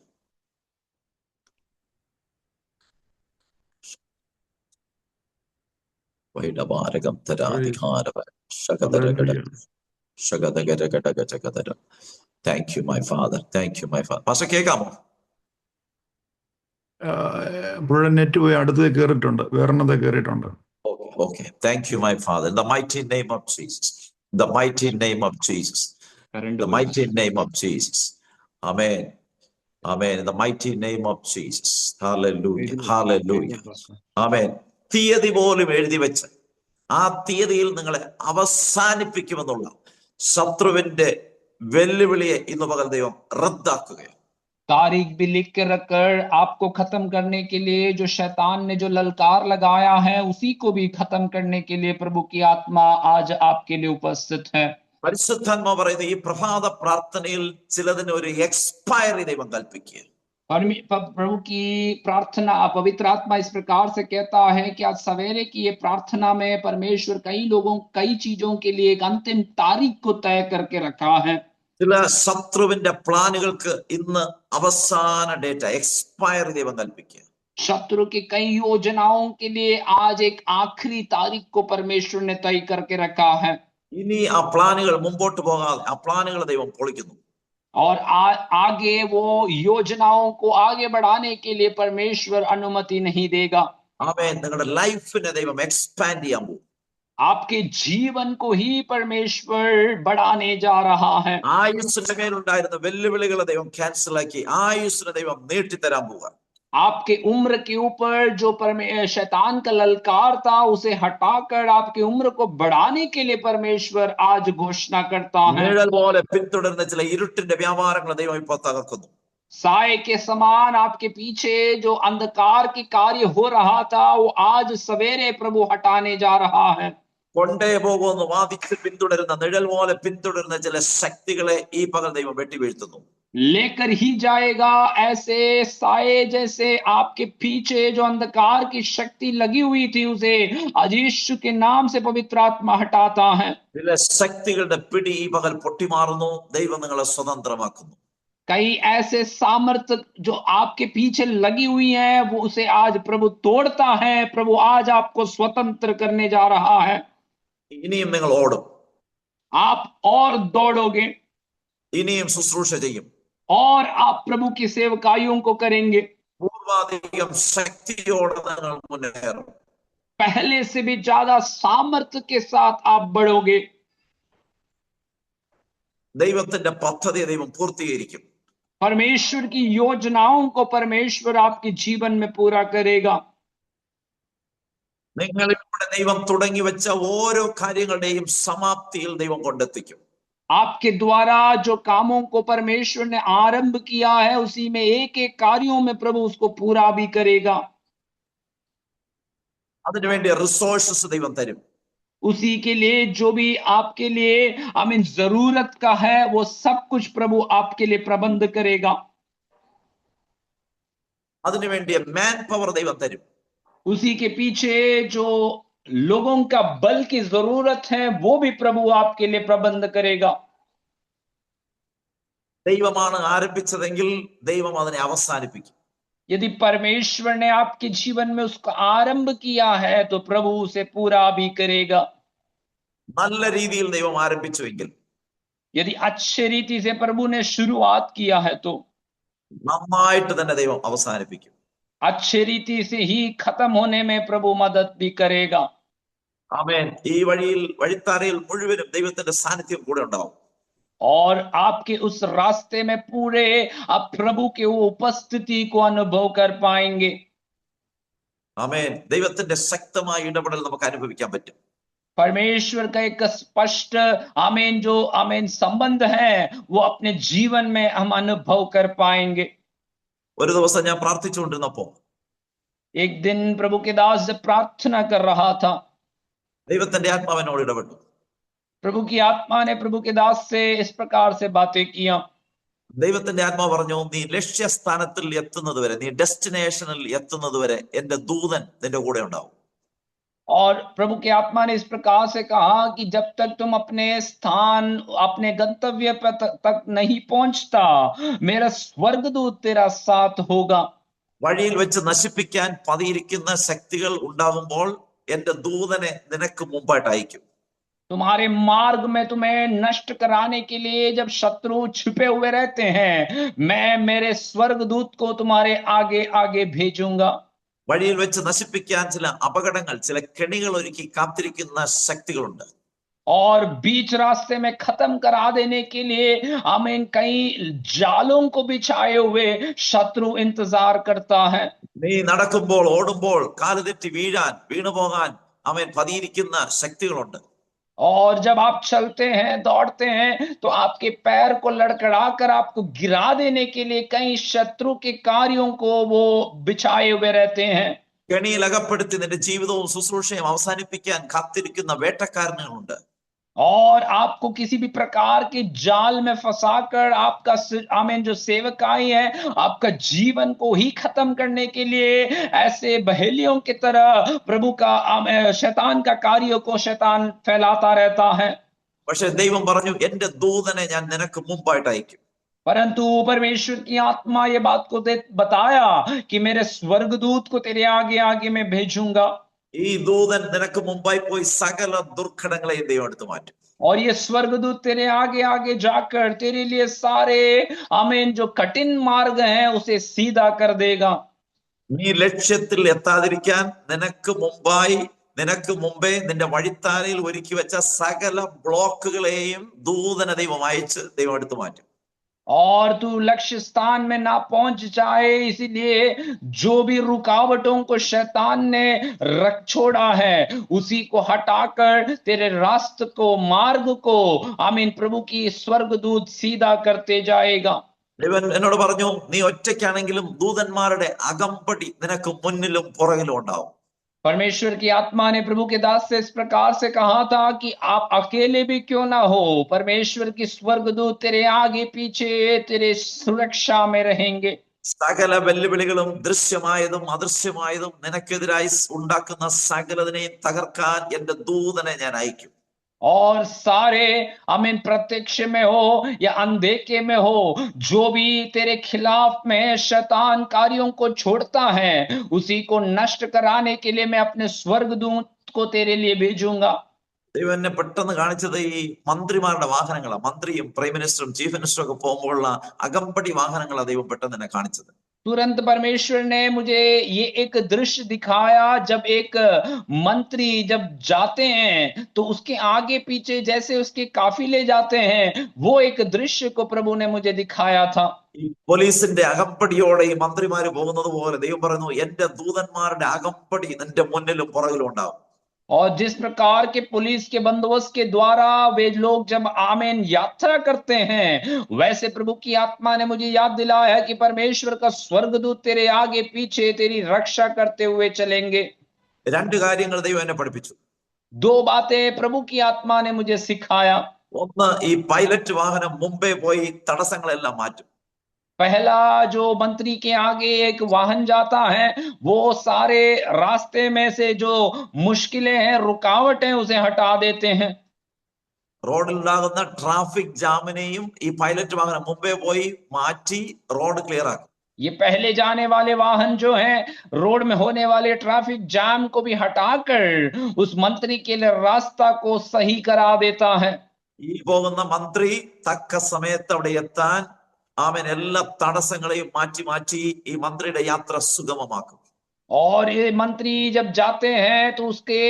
വൈഡഭാരകം തരാധികാരവ ശകദരഗട ശകദഗരഗടഗജകദര. Thank you my father, thank you my father. Pastor കേൾക്കാമോ?
പുഴ നെറ്റ് പോയി അടുത്തത് കയറിയിട്ടുണ്ട്, വേറെണ്ണത് കയറിയിട്ടുണ്ട്.
Okay, thank you, my Father. In the mighty name of Jesus, the mighty name of Jesus, the mighty name of Jesus. Amen. Amen. In the mighty name of Jesus. Hallelujah. Hallelujah. Amen. തീയതി പോലും എഴുതി വെച്ച് ആ തീയതിയിൽ നിങ്ങളെ അവസാനിപ്പിക്കുമെന്നുള്ള ശത്രുവിന്റെ വെല്ലുവിളിയെ ഇന്ന് പകൽ ദൈവം റദ്ദാക്കുകയാണ്.
तारीख भी लिख के रखकर आपको खत्म करने के लिए जो शैतान ने जो ललकार लगाया है उसी को भी खत्म करने के लिए प्रभु की आत्मा आज आपके लिए उपस्थित है।
പരിശുദ്ധാത്മാവ് പറയുന്നത് ഈ പ്രഭാത പ്രാർത്ഥനയിൽ ചിലതിന് ഒരു എക്സ്പയറി ദൈവം കൽപ്പിക്കുക.
प्रभु की प्रार्थना पवित्र आत्मा इस प्रकार से कहता है कि आज सवेरे की ये प्रार्थना में परमेश्वर कई लोगों कई चीजों के लिए एक अंतिम तारीख को तय करके रखा है।
ചില ശത്രുവിന്റെ പ്ലാനുകൾക്ക് ഇന്ന് അവസാന ഡേറ്റ എക്സ്പയറി ദൈവം കൽപ്പിക്കുക.
शत्रु की कई योजनाओं के लिए आज एक आखिरी तारीख को परमेश्वर ने तय करके रखा है
ഇനി ആ പ്ലാനുകൾ മുമ്പോട്ട് പോകാതെ ആ പ്ലാനുകൾ ദൈവം പൊളിക്കുന്നു.
और आगे वो योजनाओं को आगे बढ़ाने के लिए परमेश्वर अनुमति नहीं देगा.
ആമേൻ. നിങ്ങളുടെ ലൈഫിനെ ദൈവം എക്സ്പാൻഡ് ചെയ്യാൻ പോകും.
आपके जीवन को ही परमेश्वर बढ़ाने जा रहा है.
ആയുസ്സിന്റെ മേലുണ്ടായിരുന്ന വെല്ലുവിളികളെ ദൈവം ക്യാൻസൽ ആക്കി ആയുസ്സിനെ ദൈവം നീട്ടിത്തരാൻ പോവുക.
आपके उम्र के ऊपर जो शैतान का ललकार था उसे हटाकर आपकी उम्र को बढ़ाने के लिए परमेश्वर आज घोषणा करता है.
നിഴൽ പോലെ പിന്തുടരുന്ന ചില ഇരുട്ടിന്റെ വ്യാപാരങ്ങളെ ദൈവം ഇപ്പോൾ തകർക്കുന്നു.
साए के समान आपके पीछे जो अंधकार की कार्य हो रहा था वो आज सवेरे प्रभु हटाने जा रहा है.
കൊണ്ടേ പോകുമെന്ന് വാദിച്ച് പിന്തുടരുന്ന നിഴൽ പോലെ പിന്തുടരുന്ന ചില ശക്തികളെ ഈ പകൽ ദൈവം വെട്ടി വീഴ്ത്തുന്നു.
लेकर ही जाएगा ऐसे साए जैसे आपके पीछे जो अंधकार की शक्ति लगी हुई थी उसे आज यीशु के नाम से पवित्र आत्मा हटाता है.
ചില ശക്തികളുടെ പിടി ഈ പകൽ പൊട്ടിമാറുന്നു. ദൈവം നിങ്ങളെ സ്വതന്ത്രമാക്കുന്നു.
कई ऐसे सामर्थ्य जो आपके पीछे लगी हुई हैं वो उसे आज प्रभु तोड़ता है. प्रभु आज आपको स्वतंत्र करने जा रहा है.
ഇനിയും നിങ്ങൾ ഓടും.
आप और दौड़ोगे
ഇനിയും ശുശ്രൂഷ ചെയ്യും.
और आप प्रभु की सेवकाइयों को करेंगे.
പൂർവാധികം ശക്തിയോടെ നിങ്ങൾ മുന്നേറും.
पहले से भी ज्यादा सामर्थ्य के साथ आप बढ़ोगे.
ദൈവത്തിന്റെ പദ്ധതി ദൈവം പൂർത്തീകരിക്കും.
परमेश्वर की योजनाओं को परमेश्वर आपके जीवन में पूरा करेगा.
നിങ്ങളിലൂടെ ദൈവം തുടങ്ങി വെച്ച ഓരോ കാര്യങ്ങളുടെയും സമാപ്തിയിൽ ദൈവം കൊണ്ടെത്തിക്കും.
आपके द्वारा जो कामों को परमेश्वर ने आरंभ किया है उसी में एक एक कार्यों में प्रभु उसको पूरा भी करेगा.
അതിനുവേണ്ടി റിസോഴ്സസ് ദൈവം തരും.
उसी के लिए जो भी आपके लिए जरूरत का है वो सब कुछ प्रभु आपके लिए प्रबंध करेगा.
അതിനുവേണ്ടി മാൻ പവർ ദൈവം തരും.
उसी के पीछे जो लोगों का बल की जरूरत है वो भी प्रभु आपके लिए प्रबंध करेगा.
ദൈവമാണ് ആരംഭിച്ചതെങ്കിൽ ദൈവം അതിനെ അവസാനിപ്പിക്കും.
यदि परमेश्वर ने आपके जीवन में उसका आरंभ किया है तो प्रभु उसे पूरा भी करेगा.
നല്ല രീതിയിൽ ദൈവം ആരംഭിച്ചുവെങ്കിൽ
यदि अच्छे रीति से प्रभु ने शुरुआत किया है तो
നന്നായിട്ട് തന്നെ ദൈവം അവസാനിപ്പിക്കും.
अच्छे रीति से ही खत्म होने में प्रभु मदद भी करेगा.
ആമേൻ. ഈ വഴിത്താരയിൽ മുഴുവനും ദൈവത്തിന്റെ സാന്നിധ്യം കൂടെ ഉണ്ടാവും.
और आपके उस रास्ते में पूरे आप प्रभु के वो उपस्थिति को अनुभव कर पाएंगे.
ആമേൻ. ദൈവത്തിന്റെ ശക്തമായ ഇടപെടൽ നമുക്ക് അനുഭവിക്കാൻ പറ്റും.
परमेश्वर का एक स्पष्ट जो संबंध है वो अपने जीवन में हम अनुभव कर पाएंगे.
ഒരു ദിവസം ഞാൻ പ്രാർത്ഥിച്ചുകൊണ്ടിരുന്നപ്പോ
एक दिन प्रभु के दास जब प्रार्थना कर रहा था
ദൈവത്തിന്റെ ആത്മാവിനോട് ഇടപെട്ടു.
प्रभु की आत्मा ने प्रभु के दास से इस प्रकार से बातें किया.
ദൈവത്തിന്റെ ആത്മാവ് പറഞ്ഞു, നീ ലക്ഷ്യസ്ഥാനത്തിൽ എത്തുന്നത് വരെ, നീ ഡെസ്റ്റിനേഷനിൽ എത്തുന്നത് വരെ എന്റെ ദൂതൻ നിന്റെ കൂടെ ഉണ്ടാവും.
और प्रभु की आत्मा ने इस प्रकार से कहा कि जब तक तुम अपने स्थान अपने गंतव्य पर तक नहीं पहुंचता मेरा स्वर्गदूत तेरा साथ होगा.
വഴിയിൽ വെച്ച് നശിപ്പിക്കാൻ പതിയിരിക്കുന്ന ശക്തികൾ ഉണ്ടാകുമ്പോൾ എന്റെ ദൂതനെ നിനക്ക് മുമ്പായിട്ട് അയക്കും.
तुम्हारे मार्ग में तुम्हें नष्ट कराने के लिए जब शत्रु छिपे हुए रहते हैं मैं मेरे स्वर्गदूत को तुम्हारे आगे आगे भेजूंगा.
വഴിയിൽ വെച്ച് നശിപ്പിക്കാൻ ചില അപകടങ്ങൾ, ചില കെണികൾ ഒരുക്കി കാത്തിരിക്കുന്ന ശക്തികളുണ്ട്.
और बीच रास्ते में खत्म करा देने के लिए कई जालों को बिछाए हुए शत्रु इंतजार करता है.
നീ നടക്കുമ്പോൾ ഓടുമ്പോൾ കാല് തെറ്റി വീണുപോകാൻ പതിയിരിക്കുന്ന ശക്തികളുണ്ട്.
और जब आप चलते हैं दौड़ते हैं तो आपके पैर को लड़खड़ाकर आपको गिरा देने के लिए कई शत्रु के कार्यों को वो बिछाए हुए रहते हैं.
കെണിയിൽ അകപ്പെടുത്തി നിന്റെ ജീവിതവും ശുശ്രൂഷയും അവസാനിപ്പിക്കാൻ കാത്തിരിക്കുന്ന വേട്ടക്കാരനുകളുണ്ട്.
और आपको किसी भी प्रकार के जाल में फंसाकर आपका जो सेवकाई है आपका जीवन को ही खत्म करने के लिए ऐसे बहेलियों की तरह प्रभु का शैतान का कार्य को शैतान फैलाता रहता है.
പക്ഷെ ദൈവം പറഞ്ഞു, എന്റെ ദൂതനെ ഞാൻ നിനക്ക് മുമ്പായിട്ട് അയക്കും.
परंतु परमेश्वर की आत्मा ये बात को बताया कि मेरे स्वर्गदूत को तेरे आगे आगे मैं भेजूंगा
ഈ ദൂതൻ നിനക്ക് മുമ്പായി പോയി സകല ദുർഘടങ്ങളെയും ദൈവം എടുത്തു മാറ്റും.
और ये स्वर्गदूत तेरे आगे आगे जाकर तेरे लिए सारे आमीन जो कठिन मार्ग हैं उसे सीधा कर देगा.
നീ ലക്ഷ്യത്തിൽ എത്താതിരിക്കാൻ നിനക്ക് മുമ്പേ നിന്റെ വഴിത്താരയിൽ ഒരുക്കി വെച്ച സകല ബ്ലോക്കുകളെയും ദൂതന ദൈവം അയച്ച് ദൈവം എടുത്തു മാറ്റും.
और तू लक्ष्य स्थान में ना पहुंच जाए इसीलिए जो भी रुकावटों को शैतान ने रख छोड़ा है उसी को हटाकर तेरे रास्ते को मार्ग को आमीन प्रभु की स्वर्गदूत सीधा करते जाएगा.
ദൈവൻ എന്നോട് പറഞ്ഞു, നീ ഒറ്റയ്ക്കാണെങ്കിലും ദൂതന്മാരുടെ അകമ്പടി നിനക്ക് മുന്നിലും പുറകിലും ഉണ്ടാവും.
परमेश्वर की आत्मा ने प्रभु के दास से इस प्रकार से कहा था कि आप अकेले भी क्यों ना हो, परमेश्वर की स्वर्गदूत तेरे आगे पीछे तेरे सुरक्षा में रहेंगे.
സകല വെല്ലുവിളികളും ദൃശ്യമായതും അദൃശ്യമായതും നിനക്കെതിരായി ഉണ്ടാക്കുന്ന സകലതിനെയും തകർക്കാൻ എന്റെ ദൂതനെ ഞാൻ അയക്കും.
और सारे आमीन प्रत्यक्ष में हो या अनदेखे में हो जो भी तेरे खिलाफ में शैतान कार्यों को छोड़ता है उसी को नष्ट कराने के लिए मैं अपने स्वर्गदूत को तेरे लिए भेजूंगा.
ദൈവം എന്നെ പെട്ടെന്ന് കാണിച്ചത് ഈ മന്ത്രിമാരുടെ വാഹനങ്ങളാണ്. മന്ത്രിയും പ്രൈം മിനിസ്റ്ററും ചീഫ് മിനിസ്റ്ററും ഒക്കെ പോകുമ്പോഴുള്ള അകമ്പടി വാഹനങ്ങളാണ് ദൈവം പെട്ടെന്ന് എന്നെ കാണിച്ചത്.
तुरंत परमेश्वर ने मुझे ये एक दृश्य दिखाया जब एक मंत्री जब जाते हैं तो उसके आगे पीछे जैसे उसके काफिले जाते हैं वो एक दृश्य को प्रभु ने मुझे दिखाया था.
ഈ പോലീസിന്റെ അകമ്പടിയോടെ ഈ മന്ത്രിമാര് പോകുന്നത് പോലെ ദൈവം പറയുന്നു, എന്റെ ദൂതന്മാരുടെ അകമ്പടി നിന്റെ മുന്നിലും പുറകിലും ഉണ്ടാവും.
और जिस प्रकार के पुलिस के बंदोबस्त के द्वारा वे लोग जब आमीन यात्रा करते हैं वैसे प्रभु की आत्मा ने मुझे याद दिलाया कि परमेश्वर का स्वर्गदूत तेरे आगे पीछे तेरी रक्षा करते हुए चलेंगे.
രണ്ട് കാര്യങ്ങൾ ദൈവം എന്നെ പഠിപ്പിച്ചു.
दो बातें प्रभु की आत्मा ने मुझे सिखाया.
ഒന്ന്, ഈ പൈലറ്റ് വാഹനം മുമ്പേ പോയി തടസ്സങ്ങളെല്ലാം മാറ്റും.
पहला जो मंत्री के आगे एक वाहन जाता है वो सारे रास्ते में से जो मुश्किलें हैं रुकावटें उसे हटा देते हैं.
റോഡിലുണ്ടാകുന്ന ട്രാഫിക് ജാമിനെയും ഈ പൈലറ്റ് വാഹനം മുമ്പേ പോയി മാറ്റി റോഡ് ക്ലിയർ ആക്കും.
ये पहले जाने वाले वाहन जो हैं रोड में होने वाले ट्रैफिक जाम को भी हटाकर उस मंत्री के लिए रास्ता को सही करा देता है.
ഈ പോകുന്ന മന്ത്രി തക്ക സമയത്ത് അവിടെ എത്താൻ ആമേൻ എല്ലാ തടസ്സങ്ങളെയും മാറ്റി മാറ്റി ഈ മന്ത്രിയുടെ യാത്ര സുഗമമാക്കും.
और ये मंत्री जब जाते हैं तो उसके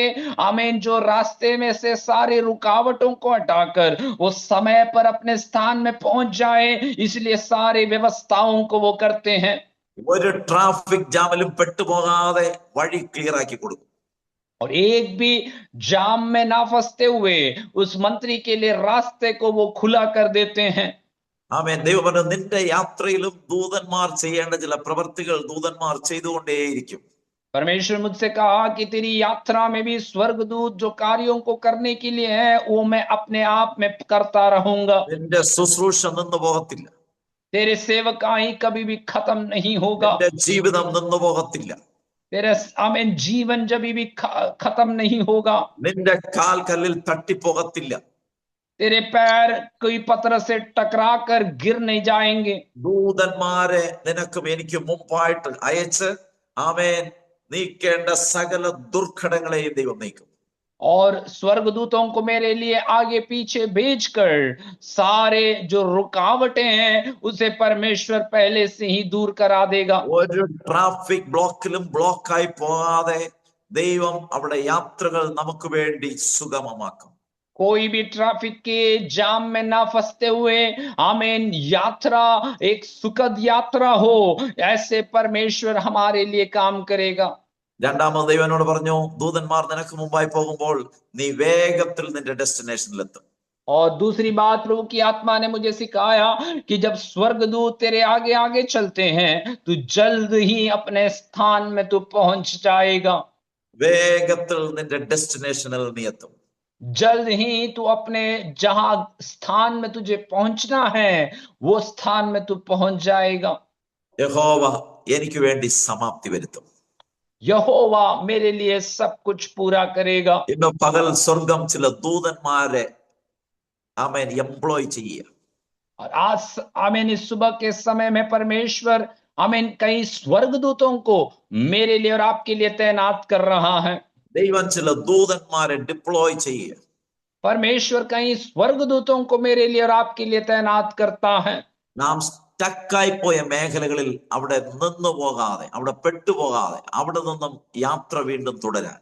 आमीन जो रास्ते में से सारी रुकावटों को हटाकर वो समय पर अपने स्थान में पहुंच जाए इसलिए सारी व्यवस्थाओं को वो करते हैं.
ഒരു ട്രാഫിക് ജാമിലും പെട്ടുപോകാതെ വഴി ക്ലിയർ ആക്കി കൊടുക്കും.
और एक भी जाम में ना फंसते हुए उस मंत्री के लिए रास्ते को वो खुला कर देते हैं.
ആമേൻ. ദൈവം പറഞ്ഞു, നിന്റെ യാത്രയിലും ദൂതന്മാർ ചെയ്യേണ്ട ചില പ്രവൃത്തികൾ ദൂതന്മാർ ചെയ്തുകൊണ്ടേയിരിക്കും.
परमेश्वर मुझसे कहा कि तेरी यात्रा में भी स्वर्गदूत जो कार्यों को करने के लिए है वो मैं अपने आप में करता रहूंगा.
നിന്റെ ശുശ്രൂഷ നിന്നു പോകത്തില്ല.
तेरे सेवकाई कभी भी खत्म नहीं होगा.
നിന്റെ ജീവിതം നിന്നു പോകത്തില്ല.
तेरा आमीन जीवन जब भी खत्म नहीं होगा.
നിന്റെ കാൽ കല്ലിൽ തട്ടിപ്പോകത്തില്ല.
तेरे पैर कोई पत्थर से टकरा कर गिर नहीं जाएंगे.
ദൂതന്മാരെ നിനക്കും എനിക്കും മുമ്പായിട്ട് അയച്ച് ആമേൻ നീക്കേണ്ട സകല ദുർഘടങ്ങളെയും ദൈവം നീക്കും.
और स्वर्गदूतों को मेरे लिए आगे पीछे भेजकर सारे जो रुकावटें हैं उसे परमेश्वर पहले से ही दूर करा देगा.
ഒരു ട്രാഫിക് ബ്ലോക്കിലും ബ്ലോക്കായി പോകാതെ ദൈവം അവിടെ യാത്രകൾ നമുക്ക് വേണ്ടി സുഗമമാക്കും.
कोई भी ट्रैफिक के जाम में ना फंसते हुए आमीन यात्रा एक सुखद यात्रा हो ऐसे परमेश्वर हमारे लिए काम करेगा.
രണ്ടാമത് ദൈവം എന്നോട് പറഞ്ഞു, ദൂതന്മാർ നിനക്ക് മുമ്പായി പോകുമ്പോൾ നീ വേഗത്തിൽ നിന്റെ ഡെസ്റ്റിനേഷനിലെത്തും.
और दूसरी बात प्रभु की आत्मा ने मुझे सिखाया कि जब स्वर्गदूत तेरे आगे आगे चलते हैं तो जल्द ही अपने स्थान में तू पहुंच जाएगा.
വേഗത്തിൽ നിന്റെ ഡെസ്റ്റിനേഷനിൽ നീ എത്തും.
जल्द ही तू अपने जहां स्थान में तुझे पहुंचना है वो स्थान में तू पहुंच जाएगा.
യഹോവ എനിക്ക് വേണ്ടി സമാപ്തി വരുത്തും.
यहोवा मेरे लिए सब कुछ पूरा करेगा.
ഇന്ന് പകൽ സ്വർഗം ചില ദൂതന്മാരെ ആമേൻ എംപ്ലോയ് ചെയ്യുക.
और आज आमीन इस सुबह के समय में परमेश्वर आमीन कई स्वर्गदूतों को मेरे लिए और आपके लिए तैनात कर रहा है।
ദൈവം ചില ദൂതന്മാരെ ഡിപ്ലോയ് ചെയ്യുക.
परमेश्वर कई स्वर्गदूतों को मेरे लिए और आपके लिए तैनात करता है।
നാം സ്റ്റക്കായി പോയ മേഖലകളിൽ അവിടെ നിന്നു പോകാതെ, അവിടെ പെട്ടുപോകാതെ, അവിടെ നിന്നും യാത്ര വീണ്ടും തുടരാൻ.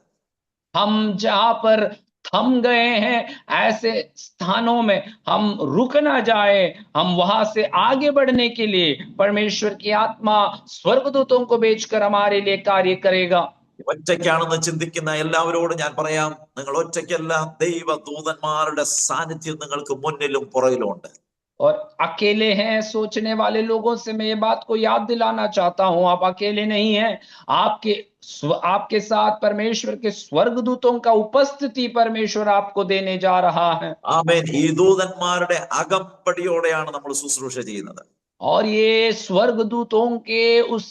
हम जहां पर थम गए हैं ऐसे स्थानों में हम रुक ना जाए, हम वहां से आगे बढ़ने के लिए परमेश्वर की आत्मा स्वर्गदूतों को भेजकर हमारे लिए कार्य करेगा।
ഒറ്റയ്ക്കാണെന്ന് ചിന്തിക്കുന്ന എല്ലാവരോടും ഞാൻ പറയാം, നിങ്ങൾ ഒറ്റയ്ക്കല്ല. ദൈവ ദൂതന്മാരുടെ സാന്നിധ്യം നിങ്ങൾക്ക് മുന്നിലും പുറകിലും ഉണ്ട്.
और अकेले हैं सोचने वाले लोगों से मैं ये बात को याद दिलाना चाहता हूं, आप अकेले नहीं हैं। आपके साथ परमेश्वर के स्वर्गदूतों का उपस्थिति परमेश्वर आपको देने जा रहा है।
ആമേൻ. ഈ ദൂതന്മാരുടെ അകമ്പടിയോടെയാണ് നമ്മൾ ശുശ്രൂഷ ചെയ്യുന്നത്.
और ये स्वर्गदूतों के उस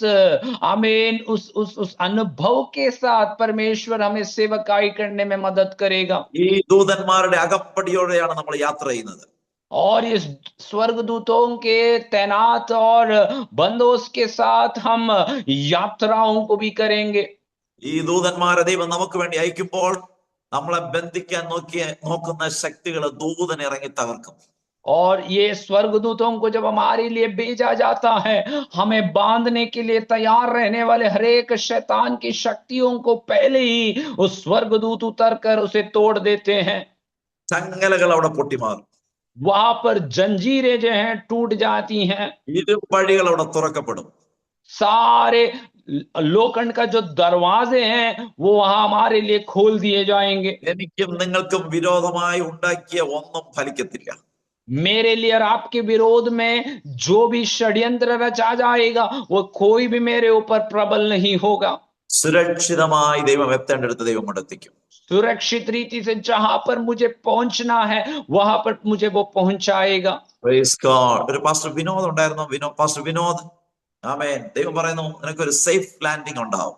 आमीन उस अनुभव के साथ परमेश्वर हमें सेवकाई करने में मदद करेगा।
ഈ ദൂതന്മാരുടെ അകമ്പടിയോടെയാണ് നമ്മൾ യാത്ര ചെയ്യുന്നത്.
और इस स्वर्गदूतों के तैनात और बंदोबस्त के साथ हम यात्राओं को भी करेंगे।
ഈ ദൂതന്മാരെ ദൈവം നമുക്ക് വേണ്ടി അയക്കുമ്പോൾ നമ്മളെ ബന്ധിക്കാൻ നോക്കുന്ന ശക്തികളെ ദൂതൻ ഇറങ്ങി തകർക്കും.
और ये स्वर्गदूतों को जब हमारे लिए भेजा जाता है, हमें बांधने के लिए तैयार रहने वाले हर एक शैतान की शक्तियों को पहले ही उस स्वर्गदूत उतर कर उसे तोड़ देते हैं।
ചങ്ങലകൾ അവിടെ പൊട്ടിമാറും.
वहां पर जंजीरें जो हैं टूट जाती हैं।
ഇരുവഴികൾ അവിടെ തുറക്കപ്പെടും.
सारे लोखंड का जो दरवाजे हैं वो वहां हमारे लिए खोल दिए जाएंगे।
എനിക്കും നിങ്ങൾക്കും വിരോധമായി ഉണ്ടാക്കിയ ഒന്നും ഫലിക്കത്തില്ല.
मेरे लिए और आपके विरोध में जो भी षड्यंत्र रचा जाएगा वो कोई भी मेरे ऊपर प्रबल नहीं होगा।
സുരക്ഷിതമായി ദൈവം എത്തേണ്ടടുത്ത് ദൈവം കൊണ്ടെത്തിക്കും.
सुरक्षित रीति से जहां पर मुझे पहुंचना है वहां पर मुझे वो पहुंचाएगा।
Praise God. ഒരു പാസ്റ്റർ വിനോദ് ഉണ്ടായിരുന്നു. പാസ്റ്റർ വിനോദ്, ആമേൻ, ദൈവം പറയുന്നു നിനക്കൊരു സേഫ് ലാൻഡിംഗ് ഉണ്ടാവും.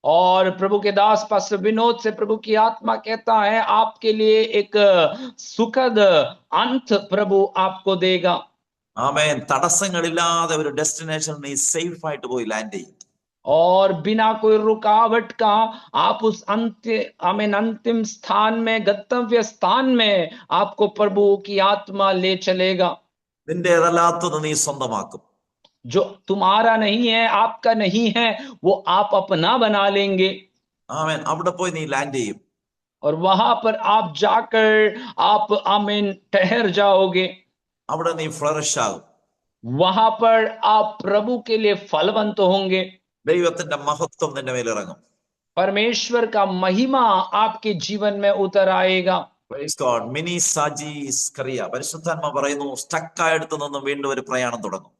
और प्रभु के दास पास्टर विनोद से प्रभु की आत्मा कहता है आपके लिए एक सुखद अंत प्रभु आपको देगा।
ആമേൻ. തടസ്സങ്ങളില്ലാതെ ഒരു ഡെസ്റ്റിനേഷൻ നീ സേഫ് ആയിട്ട് പോയി ലാൻഡ് ചെയ്യും.
और बिना कोई रुकावट का आप उस अंतिम स्थान में, गंतव्य स्थान में आपको प्रभु की आत्मा ले चलेगा।
നിന്റേതല്ലാത്തത് നീ സ്വന്തമാക്കും.
जो तुम्हारा नहीं है, आपका नहीं है, वो आप अपना बना लेंगे।
ആമേൻ. അവിടെ പോയി നീ ലാൻഡ് ചെയ്യും.
और वहां पर आप जाकर आप आमीन ठहर जाओगे।
അവിടെ നീ ഫ്ലറിഷ് ആകും.
वहां पर आप प्रभु के लिए फलवंत होंगे।
ദൈവത്തിന്റെ മഹത്വം നിന്റെ മേൽ ഇറങ്ങും.
परमेश्वर का महिमा आपके जीवन में उतर आएगा।
Praise God. മിനി സാജി സ്കറിയ, പരിശുദ്ധാത്മ പറയുന്നു സ്റ്റക്കായെടുത്തു നിന്നും വീണ്ടും ഒരു പ്രയാണം തുടങ്ങും.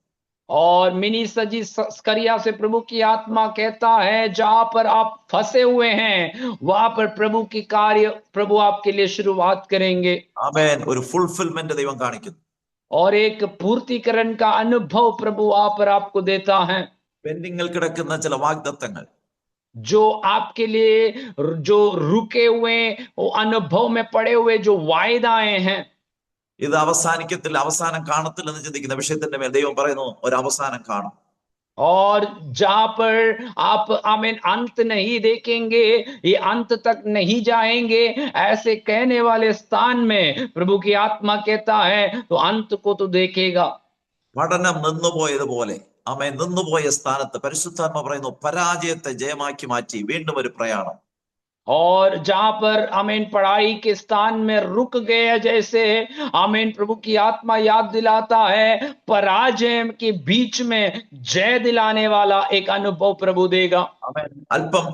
और मिनी सजी स्करिया से प्रभु की आत्मा कहता है जहां पर आप फंसे हुए हैं वहां पर प्रभु की कार्य प्रभु आपके लिए शुरुआत करेंगे।
ആമേൻ. ഒരു ഫുൾഫിൽമെന്റ് ദൈവം കാണിക്കുന്നു.
और एक पूर्तिकरण का अनुभव प्रभु वहां पर आपको देता है।
പെൻഡിങ്ങിൽ കിടക്കുന്ന ചില വാഗ്ദത്തങ്ങൾ
जो आपके लिए जो रुके हुए वो अनुभव में पड़े हुए जो वायदाएं हैं,
ഇത് അവസാനിക്കത്തില്ല, അവസാനം കാണത്തില്ലെന്ന് ചിന്തിക്കുന്ന വിഷയത്തിന്റെ മേൽ ദൈവം പറയുന്നു ഒരു അവസാനം കാണും.
और जहां पर आप आमीन अंत नहीं देखेंगे, ये अंत तक नहीं जाएंगे, ऐसे कहने वाले स्थान में प्रभु की आत्मा कहता है तो अंत को तो देखेगा।
പഠനം നിന്നുപോയതുപോലെ, ആമേൻ, നിന്നുപോയ സ്ഥാനത്ത് പരിശുദ്ധാത്മ പറയുന്നു പരാജയത്തെ ജയമാക്കി മാറ്റി വീണ്ടും ഒരു പ്രയാണം.
और जहां पर आमीन पढ़ाई के स्थान में रुक गए जैसे आमीन प्रभु की आत्मा याद दिलाता है पराजय के बीच में जय दिलाने वाला एक अनुभव प्रभु देगा।
ആമേൻ. അല്പം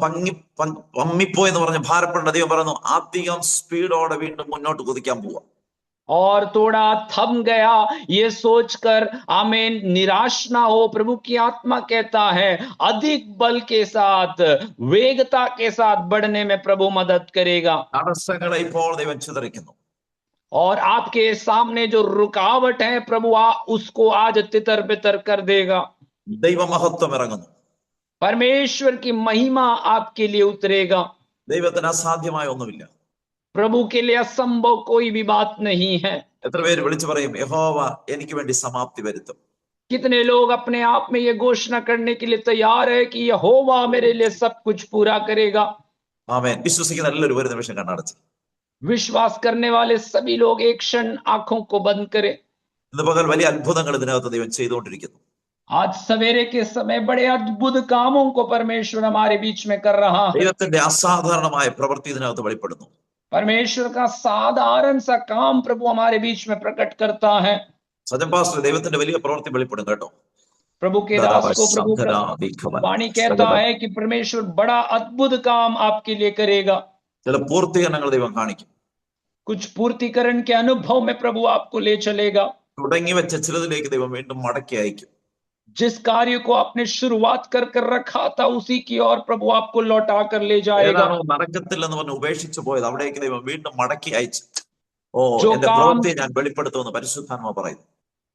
പമ്മിപ്പോയെന്ന് പറഞ്ഞ് ഭാരപ്പെട്ട ദൈവം പറയുന്നു അധികം സ്പീഡോടെ വീണ്ടും മുന്നോട്ട് കുതിക്കാൻ പോവാ.
और थोड़ा थम गया ये सोचकर आमीन निराश ना हो, प्रभु की आत्मा कहता है अधिक बल के साथ, वेगता के साथ बढ़ने में प्रभु मदद करेगा।
തടസ്സങ്ങളെ ഇപ്പോൾ ദൈവം ചിതറിക്കുന്നു.
और आपके सामने जो रुकावट है प्रभु उसको आज तितर बितर कर देगा।
ദൈവമഹത്വം ഇറങ്ങുന്നു.
परमेश्वर की महिमा आपके लिए उतरेगा।
ദൈവത്തിന് അസാധ്യമായ ഒന്നുമില്ല.
प्रभु के लिए असंभव कोई भी बात नहीं है।
എത്ര പേര് വിളിച്ചു പറയും യഹോവ എനിക്ക് വേണ്ടി സമാപ്തി വരുത്തും?
कितने लोग अपने आप में ये घोषणा करने के लिए तैयार है कि यहोवा मेरे लिए सब कुछ पूरा करेगा?
ആമേൻ. വിശ്വസിക്കുന്ന എല്ലാവരും ഒരു നിമിഷം കണ്ണടച്ച്
विश्वास करने वाले सभी लोग एक क्षण आंखों को बंद करें।
ഇന്ന് പകൽ വലിയ അത്ഭുതങ്ങൾ ഇതിനകത്ത് ദൈവം ചെയ്തുകൊണ്ടിരിക്കുന്നു.
आज सवेरे के समय बड़े अद्भुत कामों को परमेश्वर हमारे बीच में कर रहा है।
ദൈവത്തിന്റെ അസാധാരണമായ പ്രവൃത്തി ഇതിനകത്ത് വെളിപ്പെടുന്നു.
परमेश्वर का साधारण सा काम प्रभु हमारे बीच में प्रकट करता है।
സജൻ പാസ്റ്റർ, ദൈവത്തിന്റെ വലിയ പ്രവൃത്തി വെളിപ്പെടും കേട്ടോ.
प्रभु के दास को प्रभु का वाणी कहता है कि परमेश्वर बड़ा अद्भुत काम आपके लिए करेगा।
ചില പൂർത്തീകരണങ്ങൾ ദൈവം കാണിക്കും.
कुछ पूर्तिकरण के अनुभव में प्रभु आपको ले चलेगा।
തുടങ്ങി വെച്ച ചിലതിലേക്ക് ദൈവം വീണ്ടും മടക്കി അയക്കും.
जिस कार्य को आपने शुरुआत कर रखा था उसी की ओर प्रभु आपको लौटा कर ले जाएगा।
ഏതാണോ നടക്കത്തില്ലെന്ന് പറഞ്ഞ് ഉപേക്ഷിച്ചു പോയത് അവിടേക്ക് ദൈവം വീണ്ടും മടക്കി അയച്ചു. ഓ,
जो
എന്റെ
काम
പ്രവൃത്തിയെ ഞാൻ വെളിപ്പെടുത്തുമെന്ന് പരിശുദ്ധാത്മാവ് പറയുന്നു.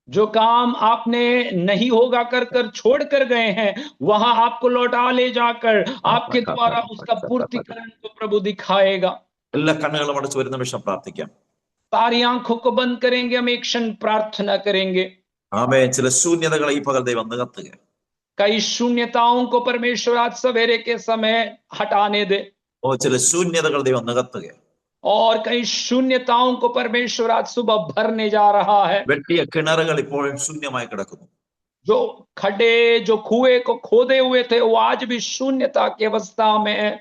जो काम आपने नहीं होगा कर छोड़ कर गए हैं वहां आपको लौटा ले जाकर आपके द्वारा उसका पूर्तिकरण को प्रभु दिखाएगा।
എല്ലാ കണ്ണുകളും അടച്ച് ഒരു നിമിഷം പ്രാർത്ഥിക്കാം.
सारी आंखों को बंद करेंगे, हम एक क्षण प्रार्थना करेंगे।
ആമേൻ. ചില ശൂന്യതകളെ ഈ പകൽ ദൈവം നികത്തുക.
कई शून्यताओं को परमेश्वर आज सवेरे के समय हटाने दे।
ഓ, ചില ശൂന്യതകൾ ദൈവം നികത്തുക.
और कई शून्यताओं को परमेश्वर आज सुबह भरने जा रहा है।
വെട്ടിയ കിണറുകൾ ഇപ്പോഴും ശൂന്യമായി കിടക്കുന്നു.
जो खड्डे जो कुएं को खोदे हुए थे वो आज भी शून्यता की अवस्था में है।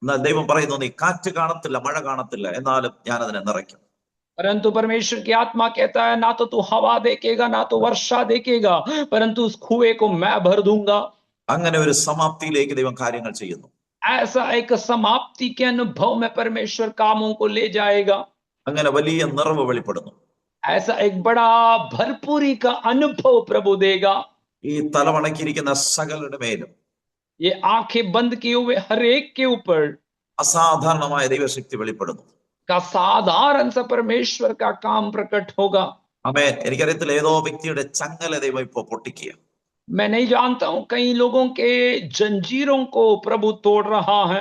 എന്നാൽ ദൈവം പറയുന്നു, നീ കാറ്റ് കാണത്തില്ല, മഴ കാണത്തില്ല, എന്നാലും ഞാൻ അതിനെ നിറയ്ക്കും.
परंतु परमेश्वर की आत्मा कहता है ना तो तू हवा देखेगा ना तो वर्षा देखेगा, परंतु उस कुएं को मैं भर दूंगा।
അങ്ങനെ ഒരു സമാപ്തിയിലേക്ക് ദൈവം കാര്യങ്ങൾ ചെയ്യുന്നു.
ऐसा एक समाप्ति के अनुभव में परमेश्वर कामों को ले जाएगा।
അങ്ങനെ വലിയ നിറവ് വെളിപ്പെടുന്നു.
ऐसा एक बड़ा भरपूरी का अनुभव प्रभु देगा।
ഈ തലവണക്കിരിക്കുന്ന സകലരുടെ മേലും
ये आंखें बंद किए हुए हर एक के ऊपर
അസാധാരണമായ ദൈവശക്തി വെളിപ്പെടുന്നു.
का साधारण सा परमेश्वर का काम प्रकट होगा।
ആമേൻ. എനിക്കറിയത്തില്ല, ഏതോ വ്യക്തിയുടെ ചങ്ങല ദൈവം ഇപ്പോ പൊട്ടിക്കുക.
मैं नहीं जानता हूं, कई लोगों के जंजीरों को प्रभु तोड़ रहा है।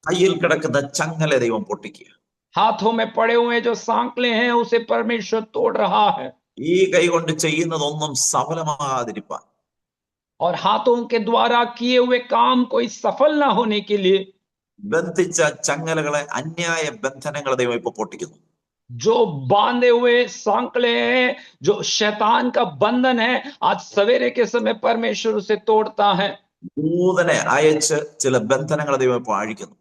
കയ്യിൽ കിടക്കുന്ന ചങ്ങല ദൈവം പൊട്ടിക്കുക.
हाथों में पड़े हुए जो सांकले हैं उसे परमेश्वर तोड़ रहा है।
ഈ കൈ കൊണ്ട് ചെയ്യുന്നതൊന്നും സഫലമാകാതിരിപ്പാൻ,
और हाथों के द्वारा किए हुए काम कोई सफल ना होने के लिए
ബന്ധിച്ച ചങ്ങലകളെ, അന്യായ ബന്ധനങ്ങളെ ദൈവം ഇപ്പൊ പൊട്ടിക്കുന്നു.
जो बांधे हुए सांकले हैं, जो शैतान का बंधन है, आज सवेरे के समय परमेश्वर उसे तोड़ता है।
ദൂതനെ അയച്ച് ചില ബന്ധനങ്ങളെ ദൈവം ഇപ്പൊ അഴിക്കുന്നു.